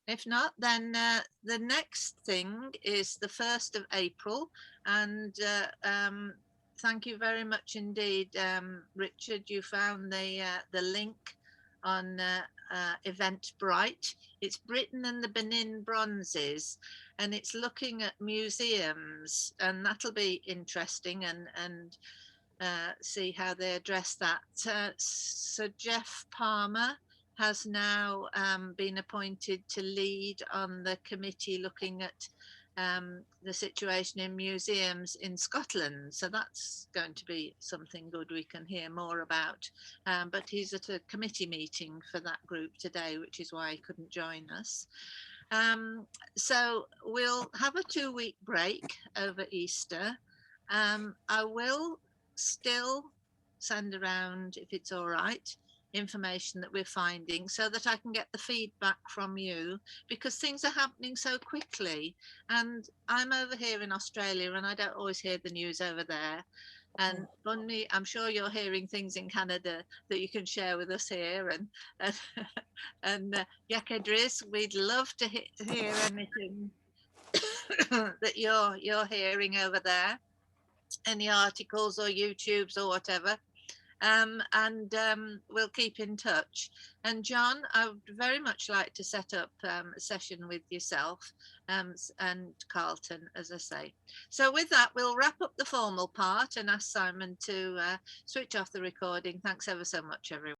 A: If not, then the next thing is the 1st of April. And thank you very much indeed, Richard. You found the link on Eventbrite. It's Britain and the Benin Bronzes, and it's looking at museums, and that'll be interesting, and see how they address that. Sir Jeff Palmer has now been appointed to lead on the committee looking at the situation in museums in Scotland. So that's going to be something good we can hear more about. But he's at a committee meeting for that group today, which is why he couldn't join us. So we'll have a 2-week break over Easter. I will still send around, if it's all right, information that we're finding so that I can get the feedback from you, because things are happening so quickly, and I'm over here in Australia and I don't always hear the news over there. And Bunny, I'm sure you're hearing things in Canada that you can share with us here, and Yakedris, we'd love to hear anything that you're hearing over there, any articles or YouTubes or whatever. We'll keep in touch. And John, I would very much like to set up a session with yourself and Carlton, as I say. So with that, we'll wrap up the formal part and ask Simon to switch off the recording. Thanks ever so much, everyone.